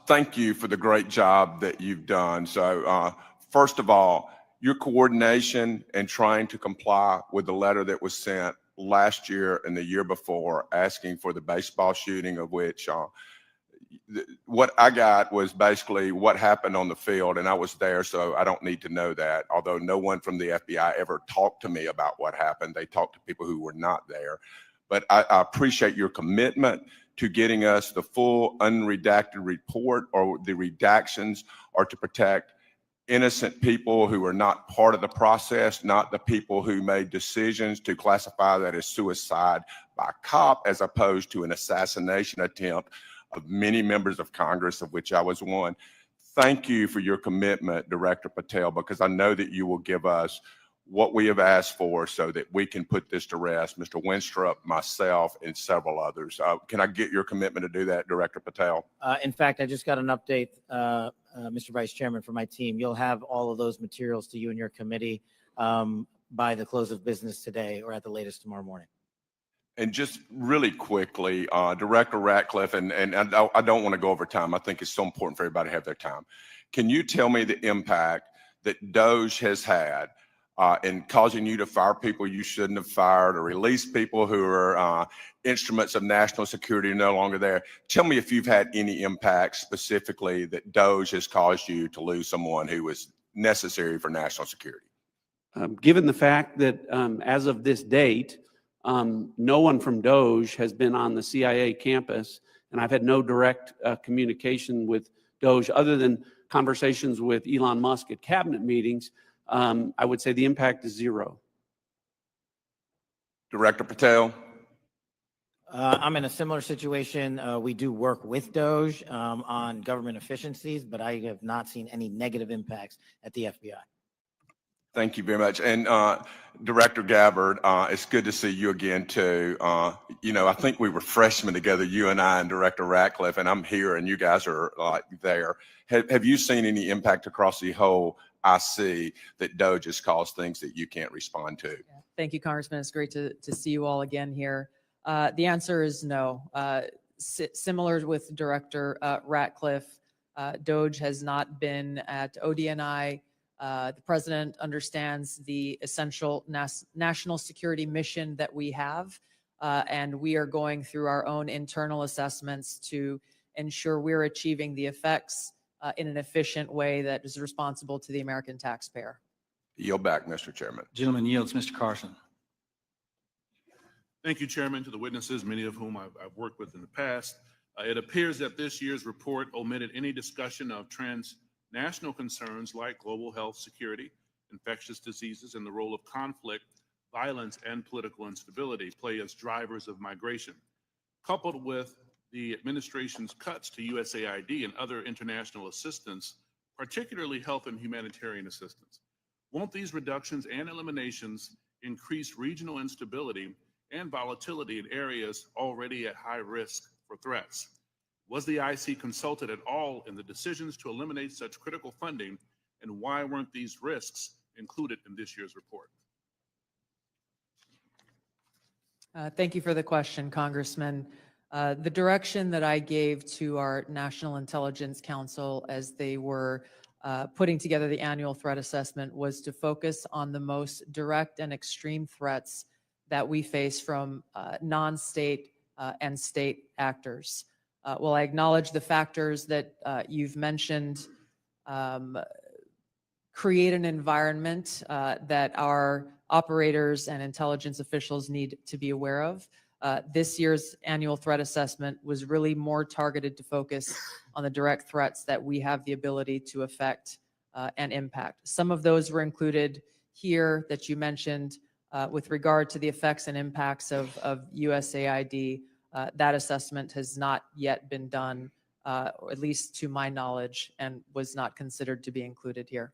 thank you for the great job that you've done. So first of all, your coordination and trying to comply with the letter that was sent last year and the year before asking for the baseball shooting, of which what I got was basically what happened on the field, and I was there, so I don't need to know that, although no one from the FBI ever talked to me about what happened. They talked to people who were not there. But I appreciate your commitment to getting us the full unredacted report, or the redactions are to protect innocent people who are not part of the process, not the people who made decisions to classify that as suicide by a cop, as opposed to an assassination attempt of many members of Congress, of which I was one. Thank you for your commitment, Director Patel, because I know that you will give us what we have asked for so that we can put this to rest. Mr. Winstrup, myself, and several others. Can I get your commitment to do that, Director Patel? In fact, I just got an update, Mr. Vice Chairman, from my team. You'll have all of those materials to you and your committee by the close of business today, or at the latest tomorrow morning. And just really quickly, Director Ratcliffe, and I don't want to go over time. I think it's so important for everybody to have their time. Can you tell me the impact that DOGE has had in causing you to fire people you shouldn't have fired, or release people who are instruments of national security no longer there? Tell me if you've had any impact specifically that DOGE has caused you to lose someone who was necessary for national security. Given the fact that as of this date, no one from DOGE has been on the CIA campus, and I've had no direct communication with DOGE other than conversations with Elon Musk at cabinet meetings, I would say the impact is zero. Director Patel? I'm in a similar situation. We do work with DOGE on government efficiencies, but I have not seen any negative impacts at the FBI. Thank you very much. And Director Gabbard, it's good to see you again too. You know, I think we were freshmen together, you and I and Director Ratcliffe, and I'm here and you guys are like there. Have you seen any impact across the whole IC that DOGE has caused things that you can't respond to? Yeah. Thank you, Congressman. It's great to see you all again here. The answer is no. Similar with Director Ratcliffe, DOGE has not been at ODNI. The president understands the essential national security mission that we have, and we are going through our own internal assessments to ensure we're achieving the effects in an efficient way that is responsible to the American taxpayer. Yield back, Mr. Chairman. Gentleman yields. Mr. Carson. Thank you, Chairman, to the witnesses, many of whom I've worked with in the past. It appears that this year's report omitted any discussion of transnational concerns like global health security, infectious diseases, and the role of conflict, violence, and political instability play as drivers of migration. Coupled with the administration's cuts to USAID and other international assistance, particularly health and humanitarian assistance. Won't these reductions and eliminations increase regional instability and volatility in areas already at high risk for threats? Was the IC consulted at all in the decisions to eliminate such critical funding, and why weren't these risks included in this year's report? Thank you for the question, Congressman. The direction that I gave to our National Intelligence Council as they were putting together the annual threat assessment was to focus on the most direct and extreme threats that we face from non-state and state actors. While I acknowledge the factors that you've mentioned create an environment that our operators and intelligence officials need to be aware of. This year's annual threat assessment was really more targeted to focus on the direct threats that we have the ability to affect and impact. Some of those were included here that you mentioned with regard to the effects and impacts of USAID. That assessment has not yet been done, or at least to my knowledge, and was not considered to be included here.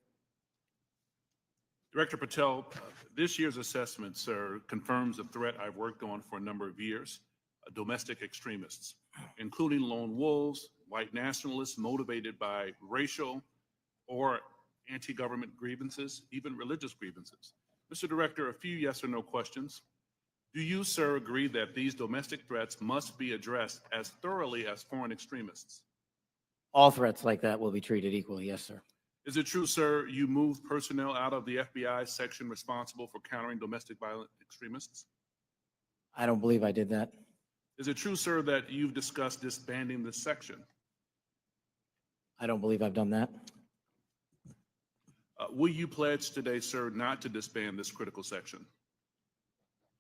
Director Patel, this year's assessment, sir, confirms a threat I've worked on for a number of years, domestic extremists, including lone wolves, white nationalists motivated by racial or anti-government grievances, even religious grievances. Mr. Director, a few yes or no questions. Do you, sir, agree that these domestic threats must be addressed as thoroughly as foreign extremists? All threats like that will be treated equally, yes, sir. Is it true, sir, you moved personnel out of the FBI section responsible for countering domestic violent extremists? I don't believe I did that. Is it true, sir, that you've discussed disbanding this section? I don't believe I've done that. Will you pledge today, sir, not to disband this critical section?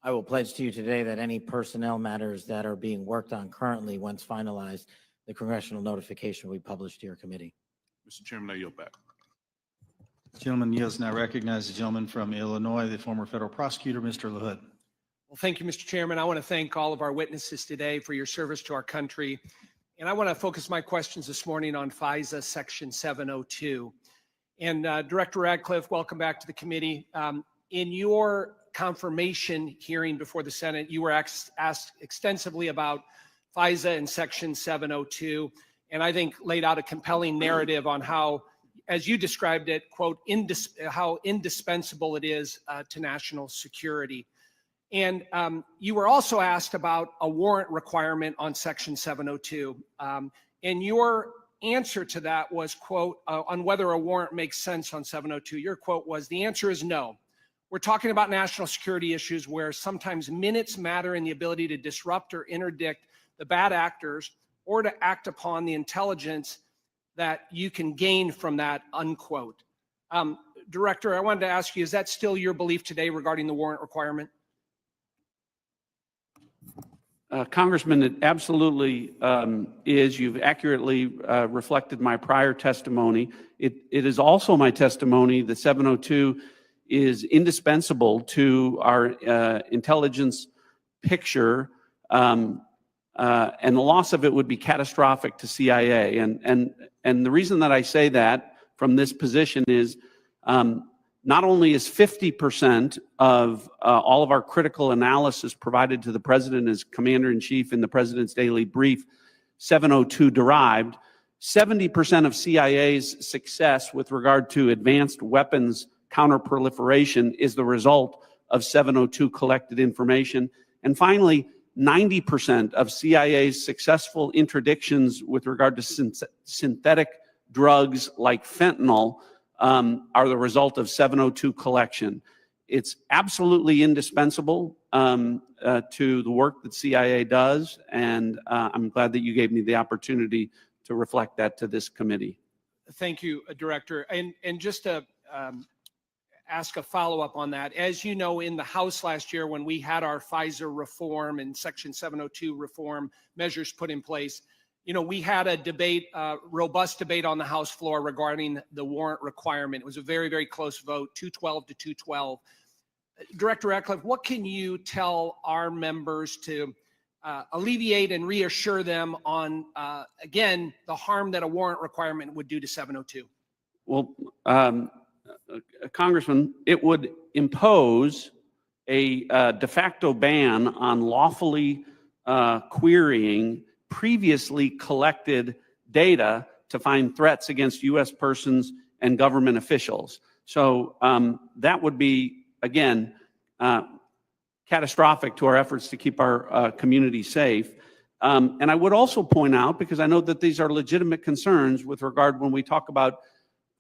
I will pledge to you today that any personnel matters that are being worked on currently, once finalized, the congressional notification will be published to your committee. Mr. Chairman, I yield back. Gentleman yields. Now recognize the gentleman from Illinois, the former federal prosecutor, Mr. LaHood. Well, thank you, Mr. Chairman. I want to thank all of our witnesses today for your service to our country. And I want to focus my questions this morning on FISA Section 702. And Director Ratcliffe, welcome back to the committee. In your confirmation hearing before the Senate, you were asked extensively about FISA and Section 702, and I think laid out a compelling narrative on how, as you described it, quote, how indispensable it is to national security. And you were also asked about a warrant requirement on Section 702. And your answer to that was, quote, on whether a warrant makes sense on 702. Your quote was, the answer is no. We're talking about national security issues where sometimes minutes matter in the ability to disrupt or interdict the bad actors or to act upon the intelligence that you can gain from that, unquote. Director, I wanted to ask you, is that still your belief today regarding the warrant requirement? Congressman, it absolutely is. You've accurately reflected my prior testimony. It is also my testimony that 702 is indispensable to our intelligence picture, and the loss of it would be catastrophic to CIA. And the reason that I say that from this position is not only is 50% of all of our critical analysis provided to the president as commander-in-chief in the president's daily brief 702 derived, 70% of CIA's success with regard to advanced weapons counterproliferation is the result of 702 collected information. And finally, 90% of CIA's successful interdictions with regard to synthetic drugs like fentanyl are the result of 702 collection. It's absolutely indispensable to the work that CIA does, and I'm glad that you gave me the opportunity to reflect that to this committee. Thank you, Director. And just to ask a follow-up on that, as you know, in the House last year when we had our FISA reform and Section 702 reform measures put in place, you know, we had a debate, robust debate on the House floor regarding the warrant requirement. It was a very, very close vote, 212 to 212. Director Ratcliffe, what can you tell our members to alleviate and reassure them on, again, the harm that a warrant requirement would do to 702? Well, Congressman, it would impose a de facto ban on lawfully querying previously collected data to find threats against U.S. persons and government officials. So that would be, again, catastrophic to our efforts to keep our community safe. And I would also point out, because I know that these are legitimate concerns with regard when we talk about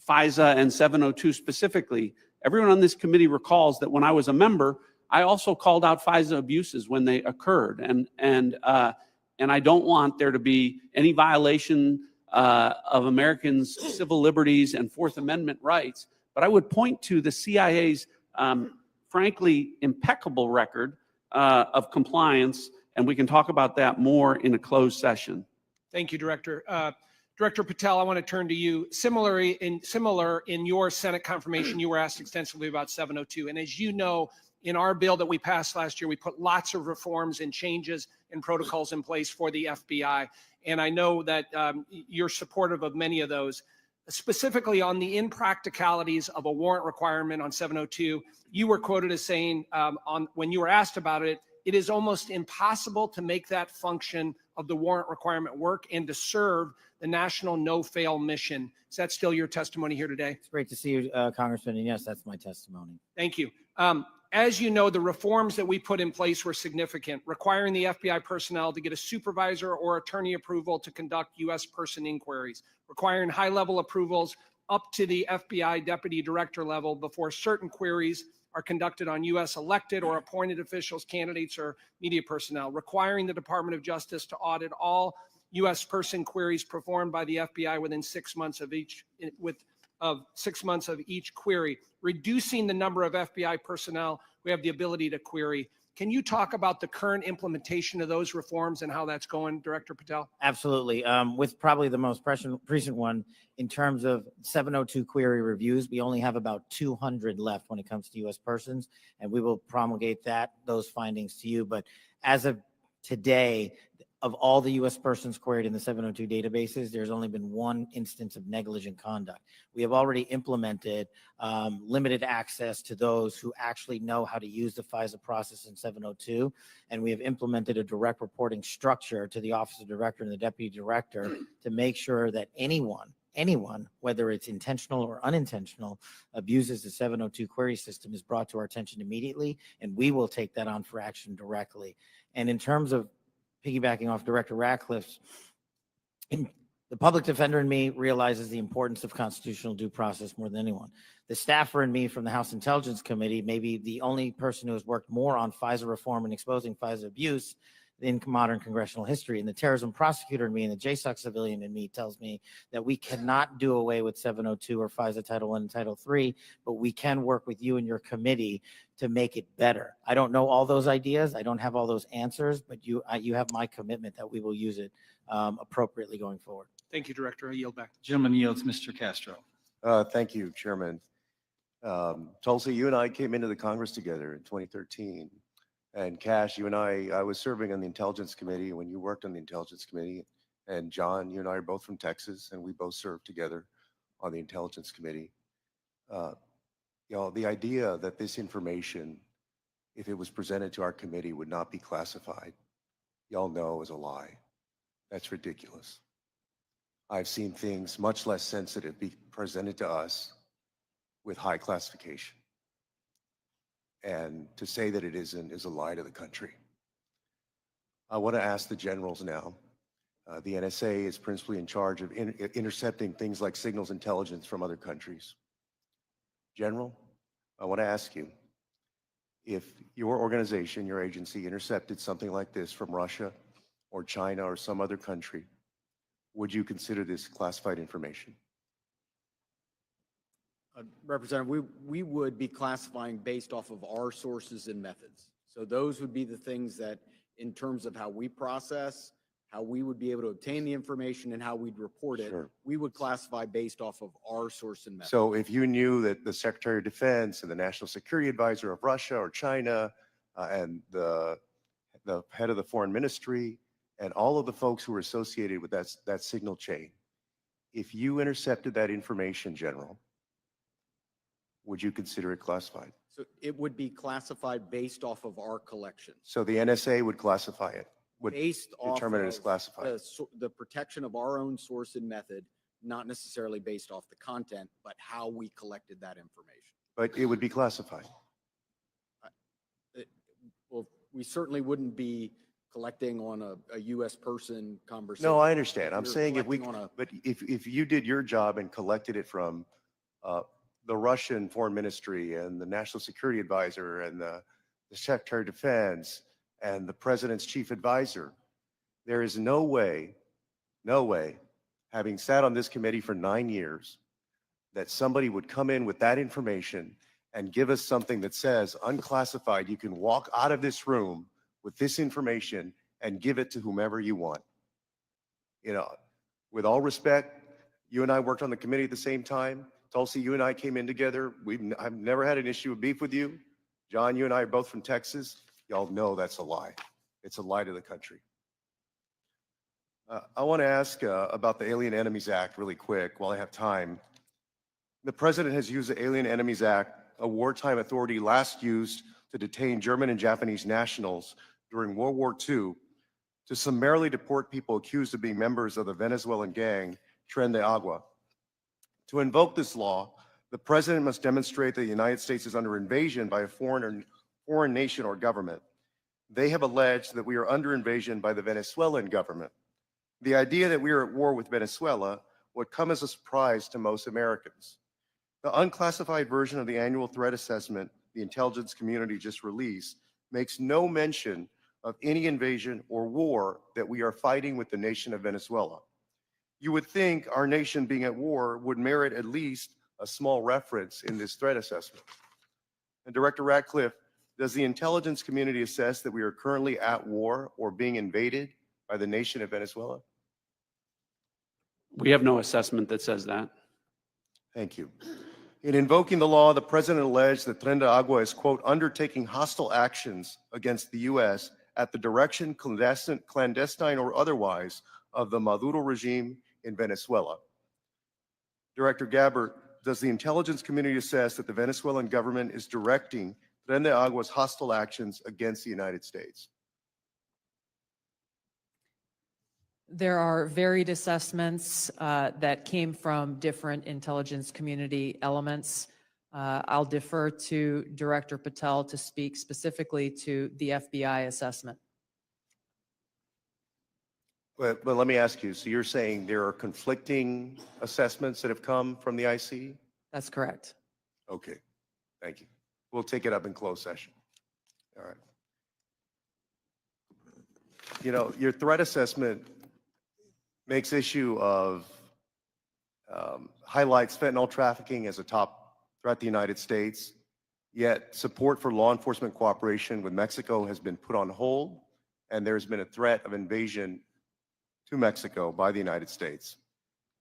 FISA and 702 specifically, everyone on this committee recalls that when I was a member, I also called out FISA abuses when they occurred. And I don't want there to be any violation of Americans' civil liberties and Fourth Amendment rights. But I would point to the CIA's frankly impeccable record of compliance, and we can talk about that more in a closed session. Thank you, Director. Director Patel, I want to turn to you. Similar in your Senate confirmation, you were asked extensively about 702. And as you know, in our bill that we passed last year, we put lots of reforms and changes and protocols in place for the FBI. And I know that you're supportive of many of those. Specifically on the impracticalities of a warrant requirement on 702, you were quoted as saying, when you were asked about it, it is almost impossible to make that function of the warrant requirement work and to serve the national no-fail mission. Is that still your testimony here today? It's great to see you, Congressman, and yes, that's my testimony. Thank you. As you know, the reforms that we put in place were significant, requiring the FBI personnel to get a supervisor or attorney approval to conduct U.S. person inquiries, requiring high-level approvals up to the FBI deputy director level before certain queries are conducted on U.S. elected or appointed officials, candidates, or media personnel, requiring the Department of Justice to audit all U.S. person queries performed by the FBI within 6 months of each, of 6 months of each query, reducing the number of FBI personnel who have the ability to query. Can you talk about the current implementation of those reforms and how that's going, Director Patel? Absolutely. With probably the most recent one in terms of 702 query reviews, we only have about 200 left when it comes to U.S. persons, and we will promulgate those findings to you. But as of today, of all the U.S. persons queried in the 702 databases, there's only been one instance of negligent conduct. We have already implemented limited access to those who actually know how to use the FISA process in 702, and we have implemented a direct reporting structure to the Office of Director and the Deputy Director to make sure that anyone, whether it's intentional or unintentional, abuses the 702 query system is brought to our attention immediately, and we will take that on for action directly. And in terms of piggybacking off Director Ratcliffe's, the public defender in me realizes the importance of constitutional due process more than anyone. The staffer in me from the House Intelligence Committee may be the only person who has worked more on FISA reform and exposing FISA abuse in modern congressional history. And the terrorism prosecutor in me and the JSOC civilian in me tells me that we cannot do away with 702 or FISA Title I and Title III, but we can work with you and your committee to make it better. I don't know all those ideas. I don't have all those answers, but you have my commitment that we will use it appropriately going forward. Thank you, Director. I yield back. Gentleman yields, Mr. Castro. Thank you, Chairman. Tulsi, you and I came into the Congress together in 2013. And Kash, you and I was serving on the Intelligence Committee when you worked on the Intelligence Committee. And John, you and I are both from Texas, and we both served together on the Intelligence Committee. The idea that this information, if it was presented to our committee, would not be classified, y'all know is a lie. That's ridiculous. I've seen things much less sensitive be presented to us with high classification. And to say that it isn't is a lie to the country. I want to ask the generals now. The NSA is principally in charge of intercepting things like signals intelligence from other countries. General, I want to ask you, if your organization, your agency, intercepted something like this from Russia or China or some other country, would you consider this classified information? Representative, we would be classifying based off of our sources and methods. So those would be the things that, in terms of how we process, how we would be able to obtain the information and how we'd report it, Sure. we would classify based off of our source and method. So if you knew that the Secretary of Defense and the National Security Advisor of Russia or China and the head of the Foreign Ministry and all of the folks who were associated with that signal chain, if you intercepted that information, General, would you consider it classified? So it would be classified based off of our collection. So the NSA would classify it, would Based off determine it as of classified. the protection of our own source and method, not necessarily based off the content, but how we collected that information. But it would be classified. Well, we certainly wouldn't be collecting on a U.S. person conversation. No, I understand. I'm You're saying if we, collecting on but if you did your job and collected it from the Russian Foreign Ministry and the National Security Advisor and the Secretary of Defense and the President's Chief Advisor, there is no way having sat on this committee for 9 years, that somebody would come in with that information and give us something that says unclassified, you can walk out of this room with this information and give it to whomever you want. You know, with all respect, you and I worked on the committee at the same time. Tulsi, you and I came in together. I've never had an issue of beef with you. John, you and I are both from Texas. Y'all know that's a lie. It's a lie to the country. I want to ask about the Alien Enemies Act really quick while I have time. The president has used the Alien Enemies Act, a wartime authority last used to detain German and Japanese nationals during World War II, to summarily deport people accused of being members of the Venezuelan gang Tren de Agua. To invoke this law, the president must demonstrate that the United States is under invasion by a foreign nation or government. They have alleged that we are under invasion by the Venezuelan government. The idea that we are at war with Venezuela would come as a surprise to most Americans. The unclassified version of the annual threat assessment the intelligence community just released makes no mention of any invasion or war that we are fighting with the nation of Venezuela. You would think our nation being at war would merit at least a small reference in this threat assessment. And Director Ratcliffe, does the intelligence community assess that we are currently at war or being invaded by the nation of Venezuela? We have no assessment that says that. Thank you. In invoking the law, the president alleged that Tren de Agua is, quote, undertaking hostile actions against the U.S. at the direction, clandestine or otherwise, of the Maduro regime in Venezuela. Director Gabbard, does the intelligence community assess that the Venezuelan government is directing Tren de Agua's hostile actions against the United States? There are varied assessments that came from different intelligence community elements. I'll defer to Director Patel to speak specifically to the FBI assessment. But let me ask you, so you're saying there are conflicting assessments that have come from the IC? That's correct. Okay, thank you. We'll take it up in closed session. All right. You know, your threat assessment makes issue of, highlights fentanyl trafficking as a top threat to the United States, yet support for law enforcement cooperation with Mexico has been put on hold, and there's been a threat of invasion to Mexico by the United States.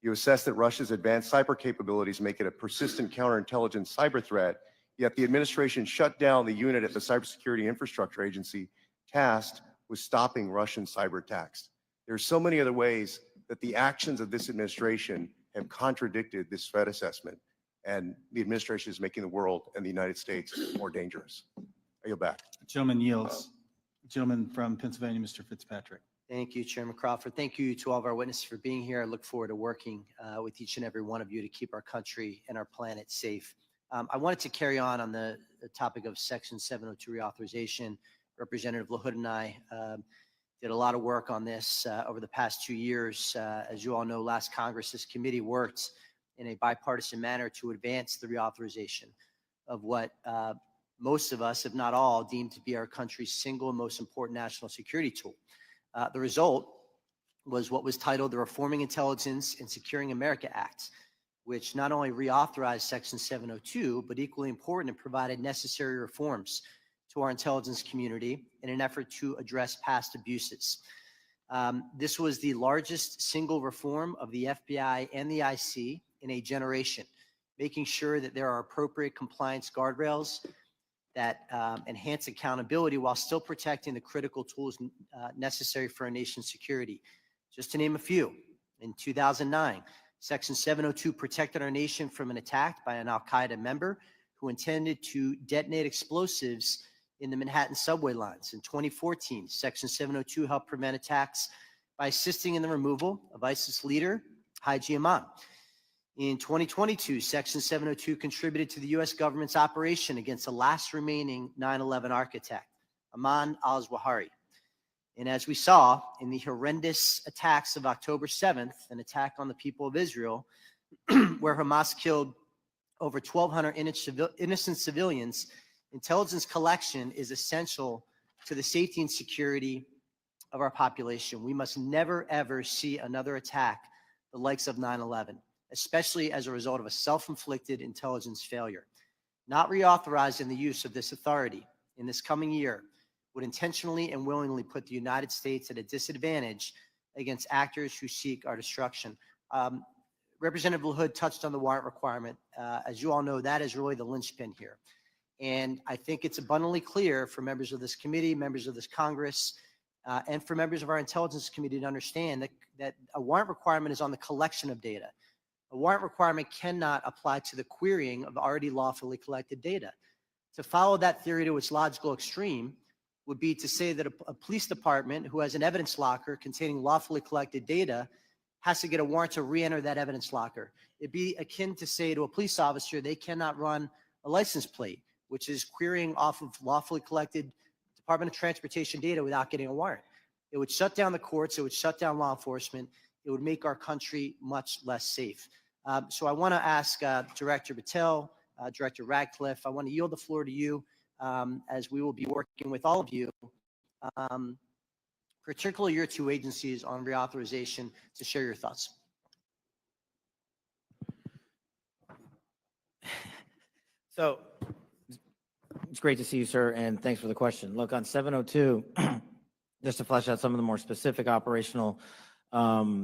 You assess that Russia's advanced cyber capabilities make it a persistent counterintelligence cyber threat, yet the administration shut down the unit at the Cybersecurity Infrastructure Agency tasked with stopping Russian cyber attacks. There's so many other ways that the actions of this administration have contradicted this threat assessment, and the administration is making the world and the United States more dangerous. I yield back. Gentleman yields. Gentleman from Pennsylvania, Mr. Fitzpatrick. Thank you, Chairman Crawford. Thank you to all of our witnesses for being here. I look forward to working with each and every one of you to keep our country and our planet safe. I wanted to carry on the topic of Section 702 reauthorization. Representative LaHood and I did a lot of work on this over the past 2 years. As you all know, last Congress, this committee worked in a bipartisan manner to advance the reauthorization of what most of us, if not all, deem to be our country's single most important national security tool. The result was what was titled the Reforming Intelligence and Securing America Act, which not only reauthorized Section 702, but equally important, it provided necessary reforms to our intelligence community in an effort to address past abuses. This was the largest single reform of the FBI and the IC in a generation, making sure that there are appropriate compliance guardrails that enhance accountability while still protecting the critical tools necessary for our nation's security. Just to name a few, in 2009, Section 702 protected our nation from an attack by an al-Qaeda member who intended to detonate explosives in the Manhattan subway lines. In 2014, Section 702 helped prevent attacks by assisting in the removal of ISIS leader Haji Imam. In 2022, Section 702 contributed to the U.S. government's operation against the last remaining 9/11 architect, Ayman al-Zawahiri. And as we saw in the horrendous attacks of October 7th, an attack on the people of Israel, where Hamas killed over 1,200 innocent civilians, intelligence collection is essential to the safety and security of our population. We must never, ever see another attack the likes of 9/11, especially as a result of a self-inflicted intelligence failure. Not reauthorizing the use of this authority in this coming year would intentionally and willingly put the United States at a disadvantage against actors who seek our destruction. Representative LaHood touched on the warrant requirement. As you all know, that is really the linchpin here. And I think it's abundantly clear for members of this committee, members of this Congress, and for members of our intelligence committee to understand that a warrant requirement is on the collection of data. A warrant requirement cannot apply to the querying of already lawfully collected data. To follow that theory to its logical extreme would be to say that a police department who has an evidence locker containing lawfully collected data has to get a warrant to re-enter that evidence locker. It'd be akin to say to a police officer, they cannot run a license plate, which is querying off of lawfully collected Department of Transportation data without getting a warrant. It would shut down the courts. It would shut down law enforcement. It would make our country much less safe. So I want to ask Director Patel, Director Ratcliffe, I want to yield the floor to you as we will be working with all of you, particularly your two agencies on reauthorization, to share your thoughts. So it's great to see you, sir, and thanks for the question. Look, on 702, just to flesh out some of the more specific operational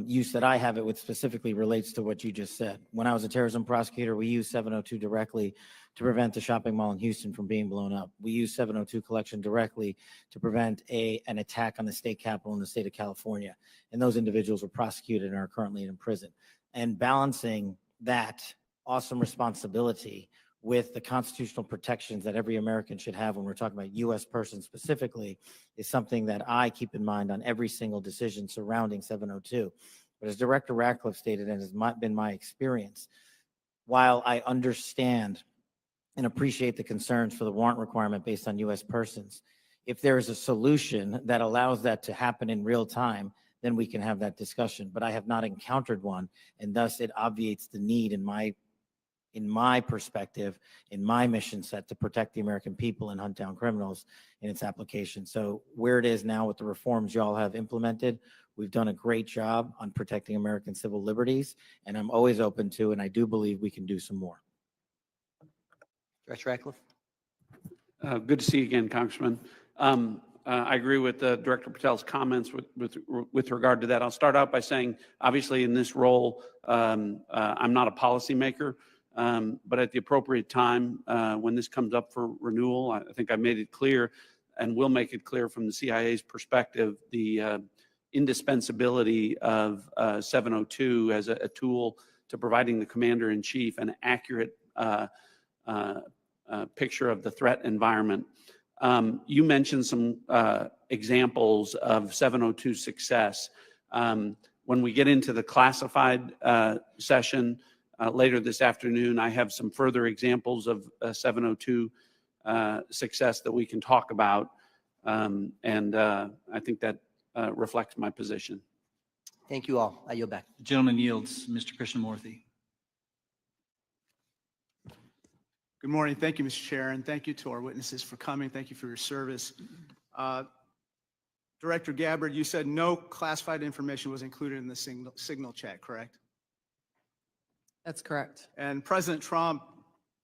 use that I have, it which specifically relates to what you just said. When I was a terrorism prosecutor, we used 702 directly to prevent the shopping mall in Houston from being blown up. We used 702 collection directly to prevent an attack on the state capitol in the state of California. And those individuals were prosecuted and are currently in prison. And balancing that awesome responsibility with the constitutional protections that every American should have when we're talking about U.S. persons specifically is something that I keep in mind on every single decision surrounding 702. But as Director Ratcliffe stated, and has been my experience, while I understand and appreciate the concerns for the warrant requirement based on U.S. persons, if there is a solution that allows that to happen in real time, then we can have that discussion. But I have not encountered one, and thus it obviates the need in my perspective, in my mission set to protect the American people and hunt down criminals in its application. So where it is now with the reforms y'all have implemented, we've done a great job on protecting American civil liberties, and I'm always open to, and I do believe we can do some more. Director Ratcliffe. Good to see you again, Congressman. I agree with Director Patel's comments with regard to that. I'll start out by saying, obviously in this role, I'm not a policymaker. But at the appropriate time, when this comes up for renewal, I think I made it clear and will make it clear from the CIA's perspective, the indispensability of 702 as a tool to providing the commander-in-chief an accurate picture of the threat environment. You mentioned some examples of 702 success. When we get into the classified session, later this afternoon, I have some further examples of 702 success that we can talk about, and I think that reflects my position. Thank you all. I yield back. The gentleman yields. Mr. Krishnamurthy. Good morning. Thank you, Mr. Chair, and thank you to our witnesses for coming. Thank you for your service. Director Gabbard, you said no classified information was included in the signal chat, correct? That's correct. And President Trump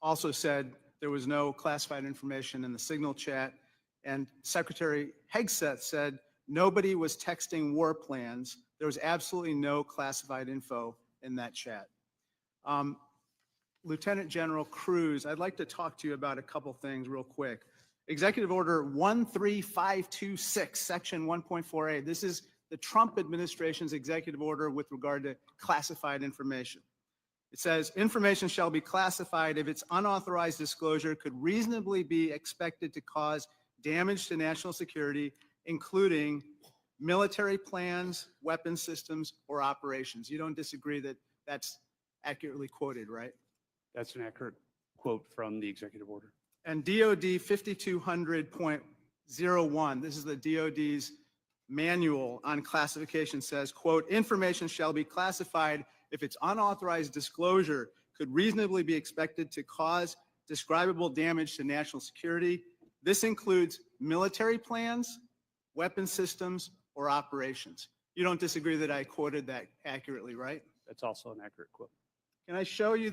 also said there was no classified information in the signal chat. And Secretary Hegseth said nobody was texting war plans. There was absolutely no classified info in that chat. Lieutenant General Cruz, I'd like to talk to you about a couple things real quick. Executive Order 13526, Section 1.4a. This is the Trump administration's executive order with regard to classified information. It says, information shall be classified if its unauthorized disclosure could reasonably be expected to cause damage to national security, including military plans, weapon systems, or operations. You don't disagree that that's accurately quoted, right? That's an accurate quote from the executive order. And DOD 5200.01, this is the DOD's manual on classification, says, quote, information shall be classified if its unauthorized disclosure could reasonably be expected to cause describable damage to national security. This includes military plans, weapon systems, or operations. You don't disagree that I quoted that accurately, right? That's also an accurate quote. Can I show you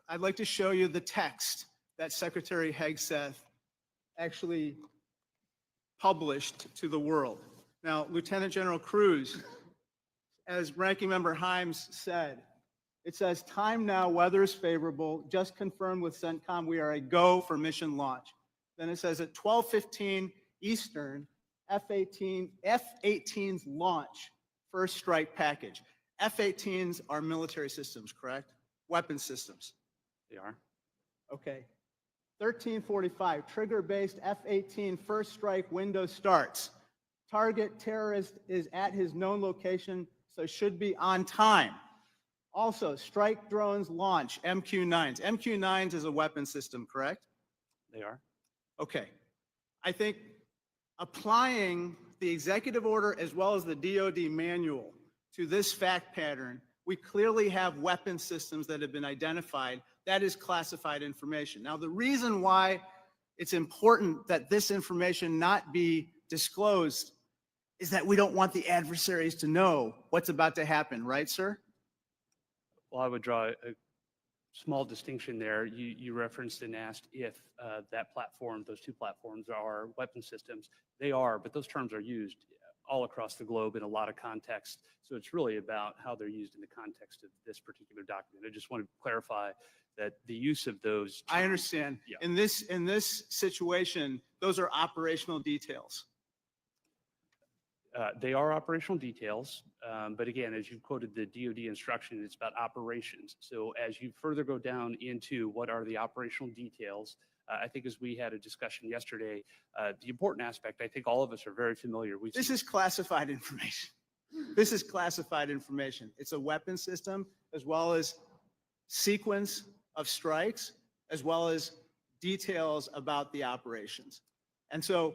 I'd like to show you the text that Secretary Hegseth actually published to the world. Now, Lieutenant General Cruz, as Ranking Member Himes said, it says, time now, weather is favorable, just confirmed with CENTCOM, we are a go for mission launch. Then it says at 12:15 Eastern, F-18s launch first strike package. F-18s are military systems, correct? Weapon systems. They are. Okay. 13:45, trigger-based F-18 first strike window starts. Target terrorist is at his known location, so should be on time. Also, strike drones launch MQ-9s. MQ-9s is a weapon system, correct? They are. Okay. I think applying the executive order as well as the DoD manual to this fact pattern, we clearly have weapon systems that have been identified. That is classified information. Now, the reason why it's important that this information not be disclosed is that we don't want the adversaries to know what's about to happen, right, sir? Well, I would draw a small distinction there. You referenced and asked if that platform, those two platforms are weapon systems. They are, but those terms are used all across the globe in a lot of contexts. So it's really about how they're used in the context of this particular document. I just want to clarify that the use of those. I understand. Yeah. In this situation, those are operational details. They are operational details, but again, as you quoted the DoD instruction, it's about operations. So as you further go down into what are the operational details, I think as we had a discussion yesterday, the important aspect, I think all of us are very familiar. This is classified information. This is classified information. It's a weapon system as well as sequence of strikes, as well as details about the operations. And so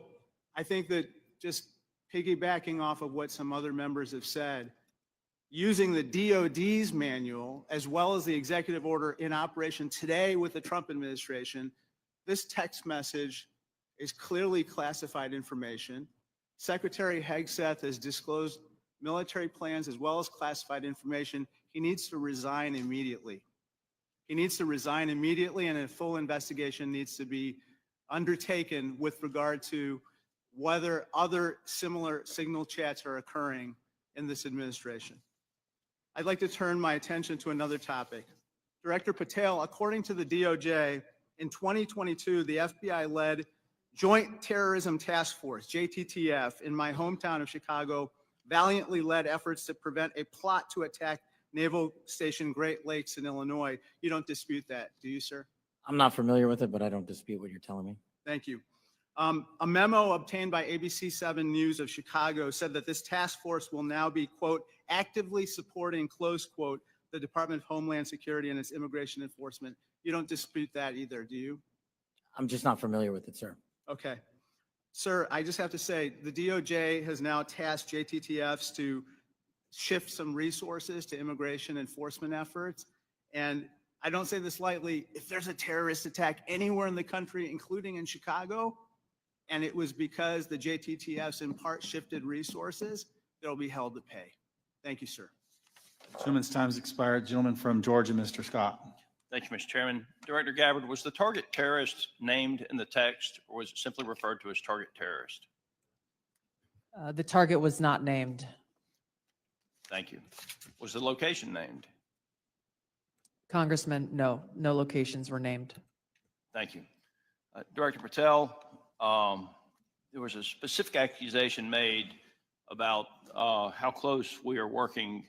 I think that just piggybacking off of what some other members have said, using the DoD's manual as well as the executive order in operation today with the Trump administration, this text message is clearly classified information. Secretary Hegseth has disclosed military plans as well as classified information. He needs to resign immediately. He needs to resign immediately, and a full investigation needs to be undertaken with regard to whether other similar signal chats are occurring in this administration. I'd like to turn my attention to another topic. Director Patel, according to the DOJ, in 2022, the FBI-led Joint Terrorism Task Force, JTTF, in my hometown of Chicago, valiantly led efforts to prevent a plot to attack Naval Station Great Lakes in Illinois. You don't dispute that, do you, sir? I'm not familiar with it, but I don't dispute what you're telling me. Thank you. A memo obtained by ABC 7 News of Chicago said that this task force will now be, quote, actively supporting, close quote, the Department of Homeland Security and its immigration enforcement. You don't dispute that either, do you? I'm just not familiar with it, sir. Okay. Sir, I just have to say, the DOJ has now tasked JTTFs to shift some resources to immigration enforcement efforts. And I don't say this lightly, if there's a terrorist attack anywhere in the country, including in Chicago, and it was because the JTTFs in part shifted resources, they'll be held to pay. Thank you, sir. Gentleman's time's expired. Gentleman from Georgia, Mr. Scott. Thank you, Mr. Chairman. Director Gabbard, was the target terrorist named in the text, or was it simply referred to as target terrorist? The target was not named. Thank you. Was the location named? Congressman, no locations were named. Thank you. Director Patel, there was a specific accusation made about how close we are working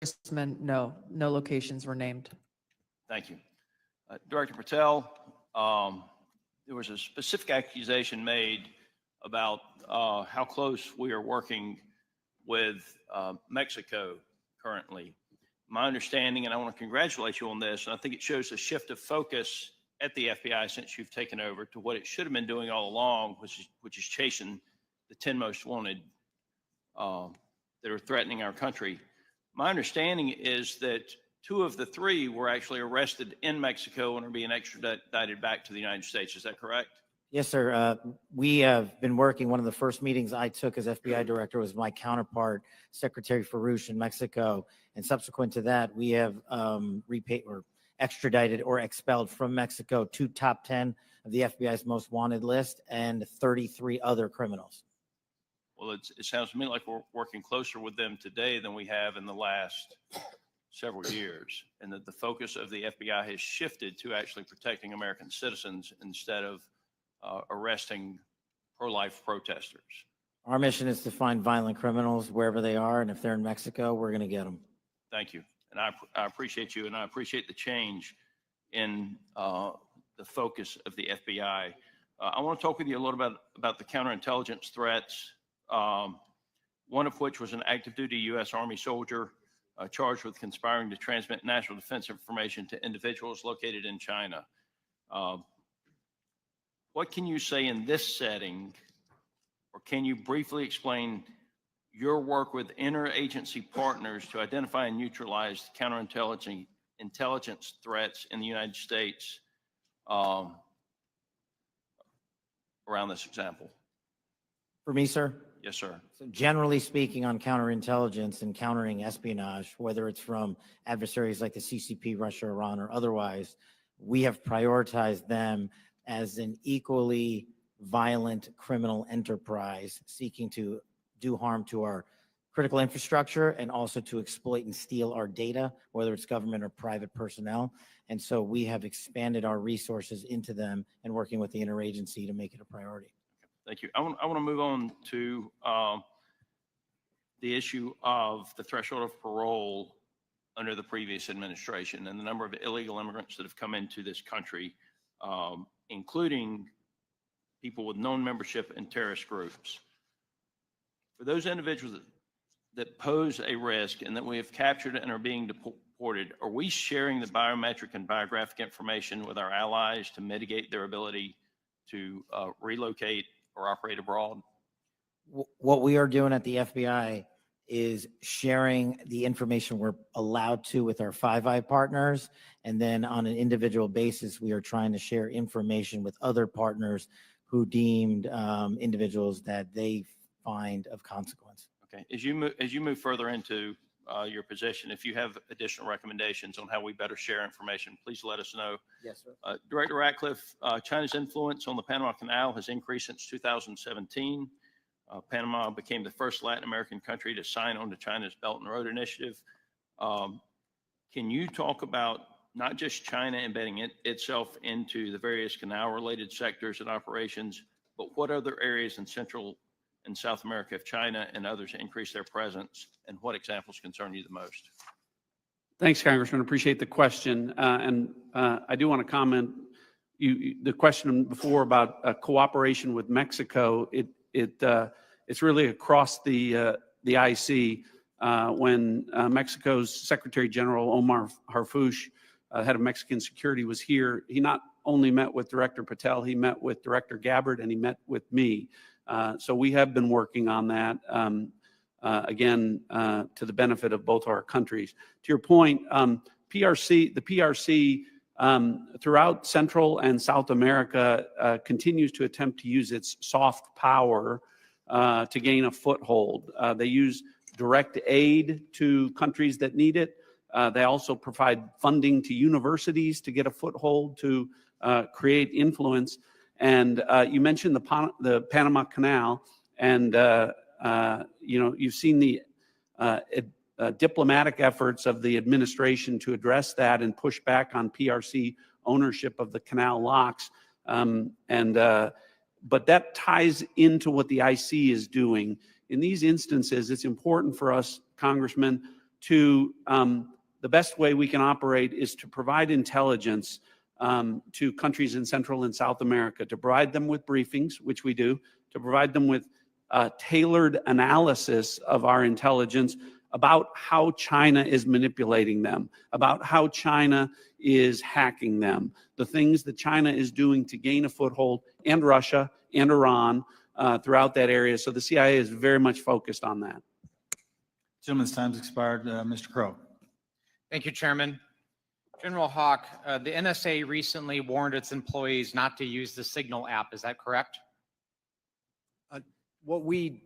Congressman, no locations were named. Thank you. Director Patel, there was a specific accusation made about how close we are working with Mexico currently. My understanding, and I want to congratulate you on this, and I think it shows a shift of focus at the FBI since you've taken over to what it should have been doing all along, which is chasing the 10 most wanted that are threatening our country. My understanding is that 2 of the 3 were actually arrested in Mexico and are being extradited back to the United States. Is that correct? Yes, sir. We have been working. One of the first meetings I took as FBI director was my counterpart, Secretary Farouche in Mexico. And subsequent to that, we have repaid or extradited or expelled from Mexico 2 top 10 of the FBI's most wanted list and 33 other criminals. Well, it sounds to me like we're working closer with them today than we have in the last several years, and that the focus of the FBI has shifted to actually protecting American citizens instead of arresting pro-life protesters. Our mission is to find violent criminals wherever they are, and if they're in Mexico, we're going to get them. Thank you. And I appreciate you, and I appreciate the change in the focus of the FBI. I want to talk with you a little bit about the counterintelligence threats, one of which was an active duty U.S. Army soldier charged with conspiring to transmit national defense information to individuals located in China. What can you say in this setting, or can you briefly explain your work with interagency partners to identify and neutralize counterintelligence threats in the United States around this example? For me, sir? Yes, sir. So generally speaking, on counterintelligence and countering espionage, whether it's from adversaries like the CCP, Russia, Iran, or otherwise, we have prioritized them as an equally violent criminal enterprise seeking to do harm to our critical infrastructure and also to exploit and steal our data, whether it's government or private personnel. And so we have expanded our resources into them and working with the interagency to make it a priority. Thank you. I want to move on to the issue of the threshold of parole under the previous administration and the number of illegal immigrants that have come into this country, including people with known membership in terrorist groups. For those individuals that pose a risk and that we have captured and are being deported, are we sharing the biometric and biographic information with our allies to mitigate their ability to relocate or operate abroad? What we are doing at the FBI is sharing the information we're allowed to with our Five Eye partners. And then on an individual basis, we are trying to share information with other partners who deemed individuals that they find of consequence. Okay. As you move further into your position, if you have additional recommendations on how we better share information, please let us know. Yes, sir. Director Ratcliffe, China's influence on the Panama Canal has increased since 2017. Panama became the first Latin American country to sign on to China's Belt and Road Initiative. Can you talk about not just China embedding itself into the various canal-related sectors and operations, but what other areas in Central and South America have China and others increased their presence, and what examples concern you the most? Thanks, Congressman. Appreciate the question. I do want to comment. The question before about cooperation with Mexico, it's really across the IC. When Mexico's Secretary General Omar Harfouch, head of Mexican security, was here, he not only met with Director Patel, he met with Director Gabbard, and he met with me. So we have been working on that, again, to the benefit of both our countries. To your point, the PRC throughout Central and South America continues to attempt to use its soft power to gain a foothold. They use direct aid to countries that need it. They also provide funding to universities to get a foothold to create influence. And you mentioned the Panama Canal, and you've seen the diplomatic efforts of the administration to address that and push back on PRC ownership of the canal locks. But that ties into what the IC is doing. In these instances, it's important for us, Congressman, to the best way we can operate is to provide intelligence to countries in Central and South America, to provide them with briefings, which we do, to provide them with tailored analysis of our intelligence about how China is manipulating them, about how China is hacking them, the things that China is doing to gain a foothold, and Russia and Iran throughout that area. So the CIA is very much focused on that. Gentleman's time's expired. Mr. Crow. Thank you, Chairman. General Hawk, the NSA recently warned its employees not to use the Signal app. Is that correct? What we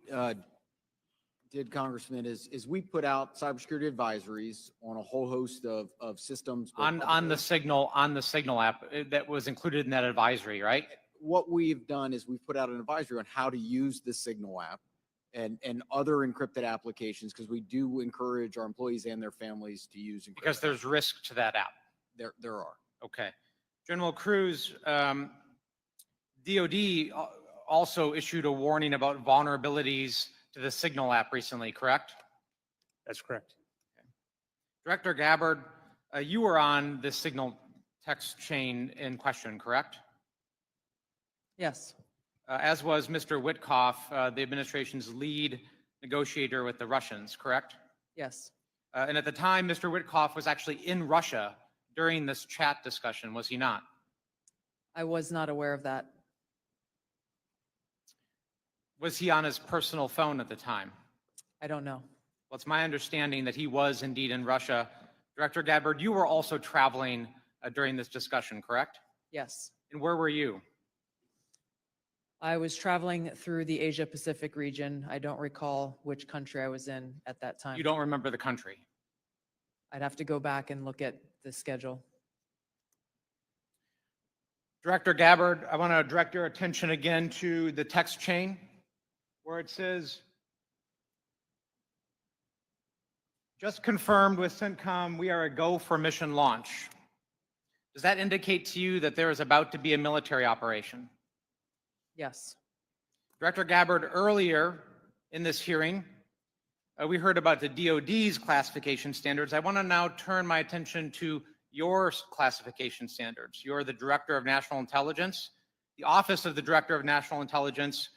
did, Congressman, is we put out cybersecurity advisories on a whole host of systems. both On the Signal app that was included in that advisory, right? What we've done is we've put out an advisory on how to use the Signal app and other encrypted applications, because we do encourage our employees and their families to use encrypted. Because there's risk to that app. There are. Okay. General Cruz, DOD also issued a warning about vulnerabilities to the Signal app recently, correct? That's correct. Director Gabbard, you were on the Signal text chain in question, correct? Yes, As was Mr. Witkoff, the administration's lead negotiator with the Russians, correct? yes, And at the time, Mr. Witkoff was actually in Russia during this chat discussion, was he not? I was not aware of that. Was he on his personal phone at the time? I don't know. Well, it's my understanding that he was indeed in Russia. Director Gabbard, you were also traveling during this discussion, correct? Yes, And where were you? I was traveling through the Asia Pacific region. I don't recall which country I was in at that time. You don't remember the country? I'd have to go back and look at the schedule. Director Gabbard, I want to direct your attention again to the text chain where it says, just confirmed with CENTCOM, we are a go for mission launch. Does that indicate to you that there is about to be a military operation? Yes, Director Gabbard, earlier in this hearing, we heard about the DOD's classification standards. I want to now turn my attention to your classification standards. You're the Director of National Intelligence. The Office of the Director of National Intelligence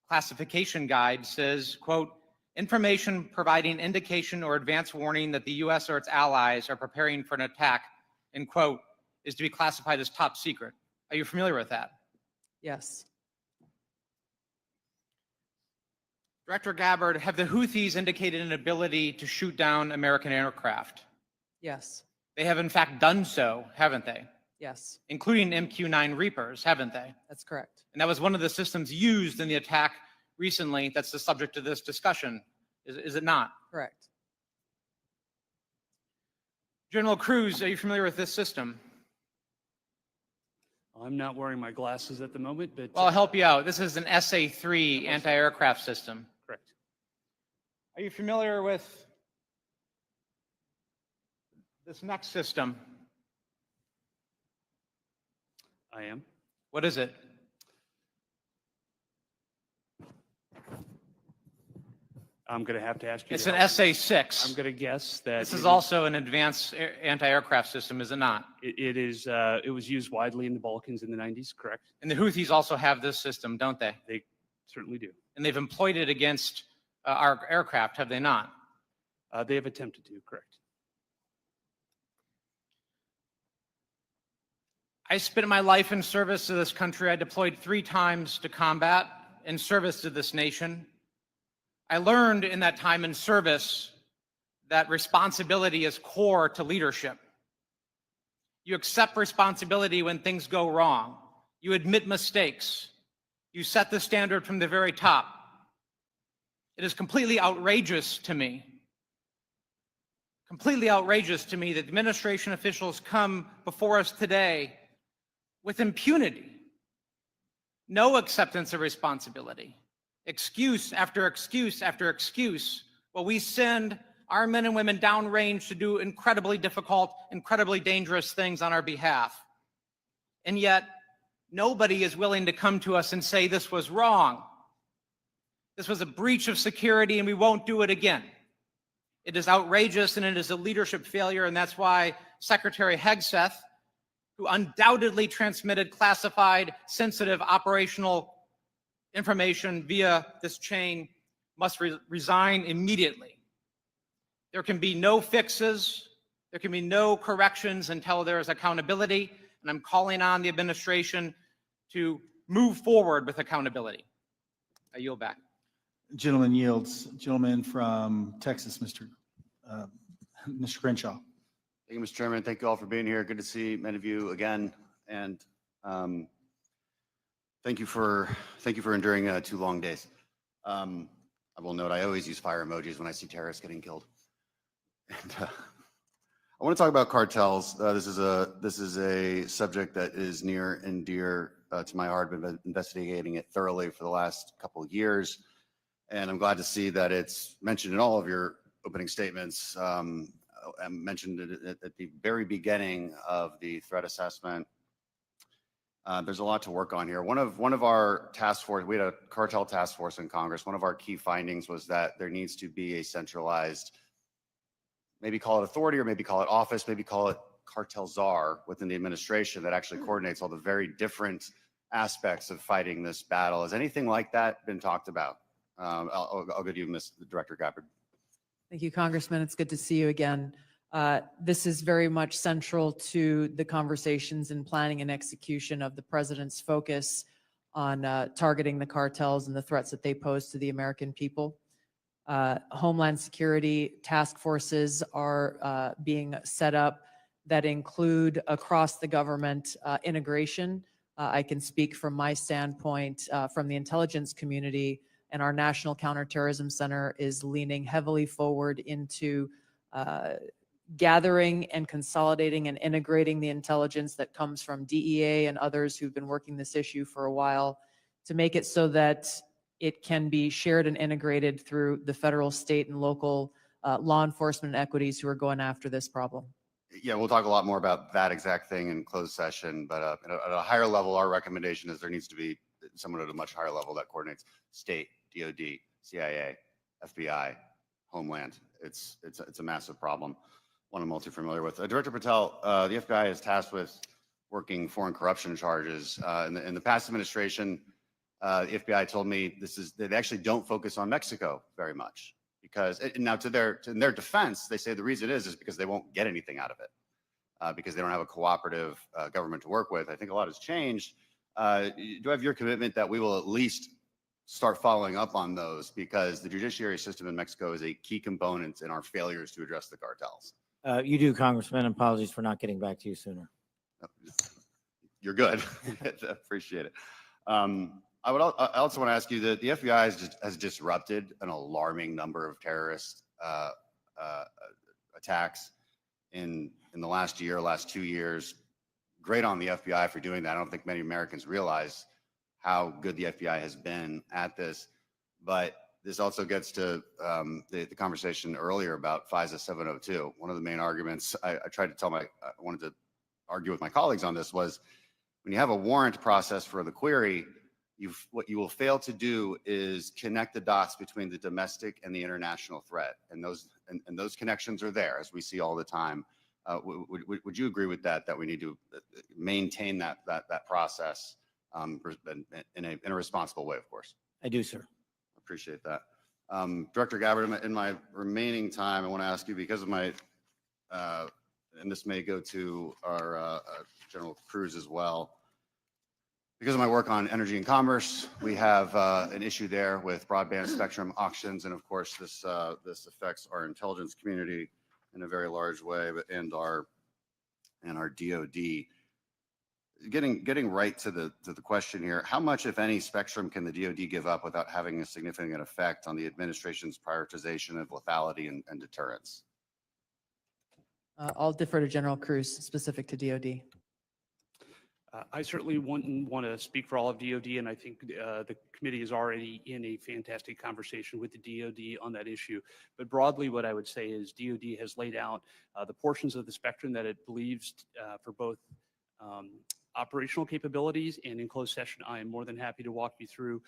classification guide says, quote, information providing indication or advance warning that the U.S. or its allies are preparing for an attack, end quote, is to be classified as top secret. Are you familiar with that? yes, Director Gabbard, have the Houthis indicated an ability to shoot down American aircraft? yes, They have in fact done so, haven't they? yes, Including MQ-9 Reapers, haven't they? that's correct. And that was one of the systems used in the attack recently that's the subject of this discussion, is it not? Correct. General Cruz, are you familiar with this system? I'm not wearing my glasses at the moment, but. Well, I'll help you out. This is an SA-3 anti-aircraft system. Correct. Are you familiar with this next system? I am. What is it? I'm going to have to ask you. It's to an help me. SA-6. I'm going to guess that. This is also an advanced anti-aircraft system, is it not? It is, it was used widely in the Balkans in the 90s, correct? And the Houthis also have this system, don't they? They certainly do. And they've employed it against our aircraft, have they not? They have attempted to, correct? I spent my life in service to this country. I deployed 3 times to combat in service to this nation. I learned in that time in service that responsibility is core to leadership. You accept responsibility when things go wrong. You admit mistakes. You set the standard from the very top. It is completely outrageous to me that administration officials come before us today with impunity, no acceptance of responsibility, excuse after excuse after excuse, while we send our men and women downrange to do incredibly difficult, incredibly dangerous things on our behalf. And yet, nobody is willing to come to us and say this was wrong. This was a breach of security and we won't do it again. It is outrageous and it is a leadership failure, and that's why Secretary Hegseth, who undoubtedly transmitted classified, sensitive operational information via this chain, must resign immediately. There can be no fixes, there can be no corrections until there is accountability, and I'm calling on the administration to move forward with accountability. I yield back. Gentleman yields. Gentleman from Texas, Mr. Crenshaw. Thank you, Mr. Chairman. Thank you all for being here. Good to see many of you again. And thank you for enduring 2 long days. I will note I always use fire emojis when I see terrorists getting killed. And, I want to talk about cartels. This is a subject that is near and dear to my heart. I've been investigating it thoroughly for the last couple of years, and I'm glad to see that it's mentioned in all of your opening statements. I mentioned it at the very beginning of the threat assessment. There's a lot to work on here. One of our task force, we had a cartel task force in Congress. One of our key findings was that there needs to be a centralized, maybe call it authority, or maybe call it office, maybe call it cartel czar within the administration that actually coordinates all the very different aspects of fighting this battle. Has anything like that been talked about? I'll go to you, Ms. Director Gabbard. Thank you, Congressman. It's good to see you again. This is very much central to the conversations and planning and execution of the president's focus on targeting the cartels and the threats that they pose to the American people. Homeland security task forces are being set up that include across the government integration. I can speak from my standpoint from the intelligence community, and our National Counterterrorism Center is leaning heavily forward into gathering and consolidating and integrating the intelligence that comes from DEA and others who've been working this issue for a while to make it so that it can be shared and integrated through the federal, state, and local law enforcement equities who are going after this problem. Yeah, we'll talk a lot more about that exact thing in closed session, but at a higher level, our recommendation is there needs to be someone at a much higher level that coordinates state, DOD, CIA, FBI, Homeland. It's a massive problem, one I'm also familiar with. Director Patel, the FBI is tasked with working foreign corruption charges. In the past administration, the FBI told me they actually don't focus on Mexico very much. Because now in their defense, they say the reason is because they won't get anything out of it, because they don't have a cooperative government to work with. I think a lot has changed. Do I have your commitment that we will at least start following up on those, because the judiciary system in Mexico is a key component in our failures to address the cartels? You do, Congressman. Apologies for not getting back to you sooner. You're good. Appreciate it. I also want to ask you that the FBI has disrupted an alarming number of terrorist attacks in the last 2 years. Great on the FBI for doing that. I don't think many Americans realize how good the FBI has been at this. But this also gets to the conversation earlier about FISA 702. One of the main arguments I wanted to argue with my colleagues on this was, when you have a warrant process for the query, what you will fail to do is connect the dots between the domestic and the international threat, and those connections are there, as we see all the time. Would you agree with that? That we need to maintain that process in a responsible way, of course. I do, sir. Appreciate that. Director Gabbard, in my remaining time, I want to ask you, because of my, and this may go to our General Cruz as well. Because of my work on energy and commerce, we have an issue there with broadband spectrum auctions, and of course, this affects our intelligence community in a very large way, and our DoD. Getting right to the question here: how much, if any, spectrum can the DoD give up without having a significant effect on the administration's prioritization of lethality and deterrence? I'll defer to General Cruz, specific to DOD. I certainly wouldn't want to speak for all of DOD, and I think the committee is already in a fantastic conversation with the DOD on that issue. But broadly, what I would say is DOD has laid out the portions of the spectrum that it believes for both operational capabilities, and in closed session, I am more than happy to walk you through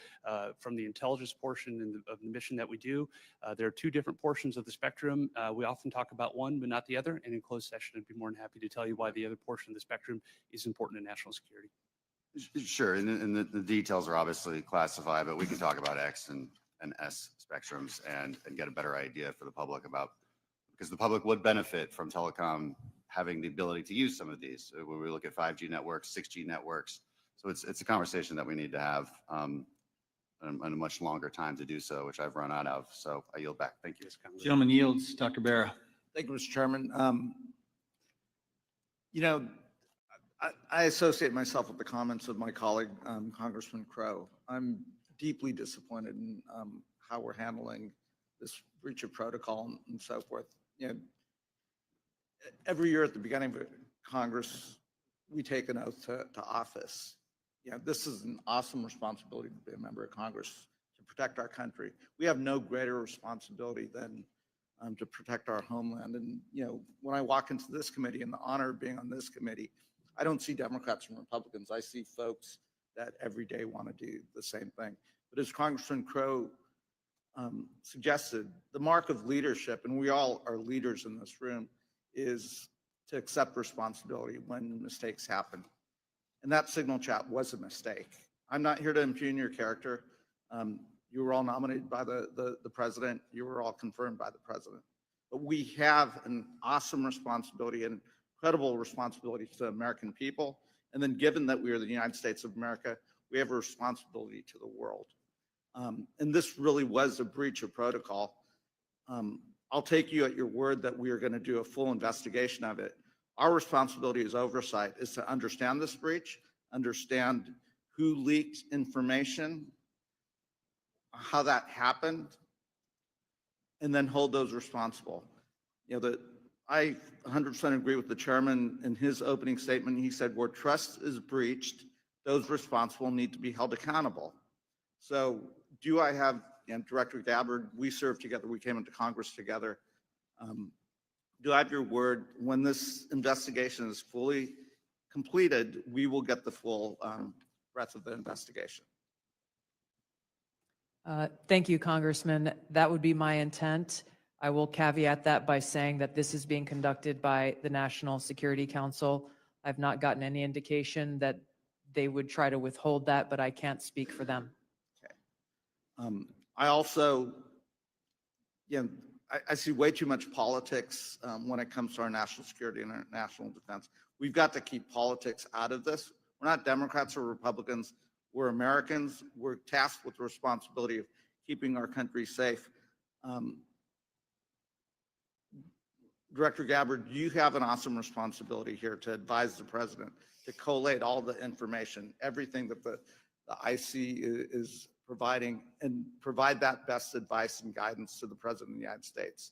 from the intelligence portion of the mission that we do. There are 2 different portions of the spectrum. We often talk about one, but not the other. And in closed session, I'd be more than happy to tell you why the other portion of the spectrum is important to national security. Sure, and the details are obviously classified, but we can talk about X and S spectrums and get a better idea for the public about, because the public would benefit from telecom having the ability to use some of these. When we look at 5G networks, 6G networks. So it's a conversation that we need to have. a much longer time to do so, which I've run out of. So I yield back. Thank you. Gentleman yields. Dr. Barra. Thank you, Mr. Chairman. You know, I associate myself with the comments of my colleague, Congressman Crow. I'm deeply disappointed in how we're handling this breach of protocol and so forth. You know, every year at the beginning of Congress, we take an oath to office. You know, this is an awesome responsibility to be a member of Congress, to protect our country. We have no greater responsibility than to protect our homeland. And, you know, when I walk into this committee and the honor of being on this committee, I don't see Democrats and Republicans. I see folks that every day want to do the same thing. But as Congressman Crow suggested, the mark of leadership, and we all are leaders in this room, is to accept responsibility when mistakes happen. And that signal chat was a mistake. I'm not here to impugn your character. You were all nominated by the president. You were all confirmed by the president. But we have an awesome responsibility and incredible responsibility to the American people. And then given that we are the United States of America, we have a responsibility to the world. And this really was a breach of protocol. I'll take you at your word that we are going to do a full investigation of it. Our responsibility as oversight is to understand this breach, understand who leaked information, how that happened, and then hold those responsible. You know, I 100% agree with the chairman in his opening statement. He said, where trust is breached, those responsible need to be held accountable. So do I have, and Director Gabbard, we served together, we came into Congress together. Do I have your word, when this investigation is fully completed, we will get the full breadth of the investigation? Thank you, Congressman. That would be my intent. I will caveat that by saying that this is being conducted by the National Security Council. I've not gotten any indication that they would try to withhold that, but I can't speak for them. Okay. I also, you know, I see way too much politics when it comes to our national security and our national defense. We've got to keep politics out of this. We're not Democrats or Republicans. We're Americans. We're tasked with the responsibility of keeping our country safe. Director Gabbard, you have an awesome responsibility here to advise the president, to collate all the information, everything that the IC is providing, and provide that best advice and guidance to the president of the United States.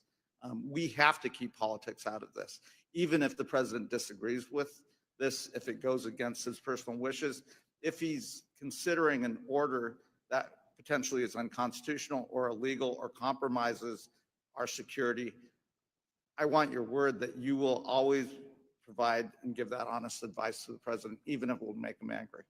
We have to keep politics out of this. Even if the president disagrees with this, if it goes against his personal wishes, if he's considering an order that potentially is unconstitutional or illegal or compromises our security, I want your word that you will always provide and give that honest advice to the president, even if it will make him angry.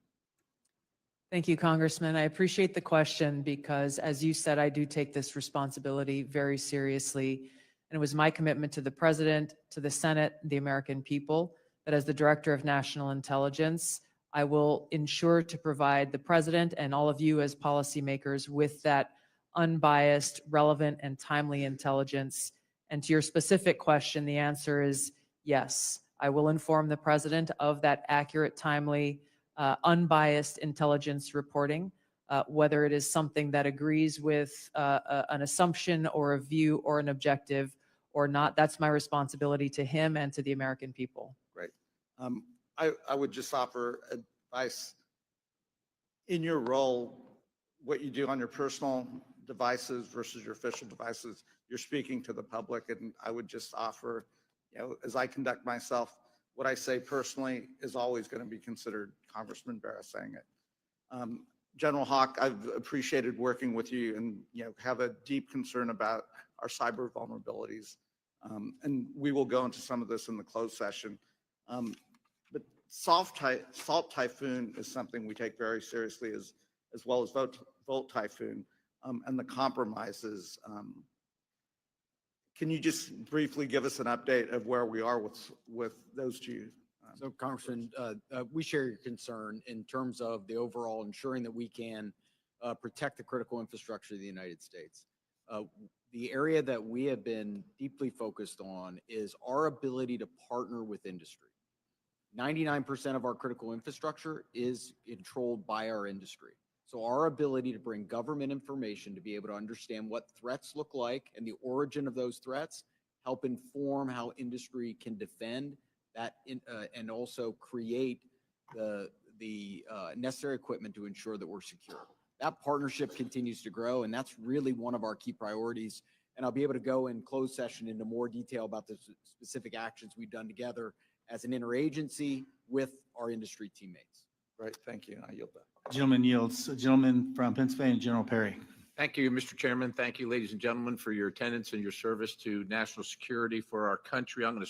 Thank you, Congressman. I appreciate the question because, as you said, I do take this responsibility very seriously. And it was my commitment to the president, to the Senate, the American people, that as the Director of National Intelligence, I will ensure to provide the president and all of you as policymakers with that unbiased, relevant, and timely intelligence. And to your specific question, the answer is yes. I will inform the president of that accurate, timely, unbiased intelligence reporting, whether it is something that agrees with an assumption or a view or an objective or not. That's my responsibility to him and to the American people. Great. I would just offer advice. In your role, what you do on your personal devices versus your official devices, you're speaking to the public, and I would just offer, you know, as I conduct myself, what I say personally is always going to be considered Congressman Barra saying it. General Hawk, I've appreciated working with you and, you know, have a deep concern about our cyber vulnerabilities. And we will go into some of this in the closed session. But Salt Typhoon is something we take very seriously, as well as Volt Typhoon and the compromises. Can you just briefly give us an update of where we are with those two? So, Congressman, we share your concern in terms of the overall ensuring that we can protect the critical infrastructure of the United States. The area that we have been deeply focused on is our ability to partner with industry. 99% of our critical infrastructure is controlled by our industry. So our ability to bring government information to be able to understand what threats look like and the origin of those threats, help inform how industry can defend that and also create the necessary equipment to ensure that we're secure. That partnership continues to grow, and that's really one of our key priorities. And I'll be able to go in closed session into more detail about the specific actions we've done together as an interagency with our industry teammates. Great, thank you. I yield back. Gentleman yields. Gentleman from Pennsylvania, General Perry. Thank you, Mr. Chairman. Thank you, ladies and gentlemen, for your attendance and your service to national security for our country. I'm going to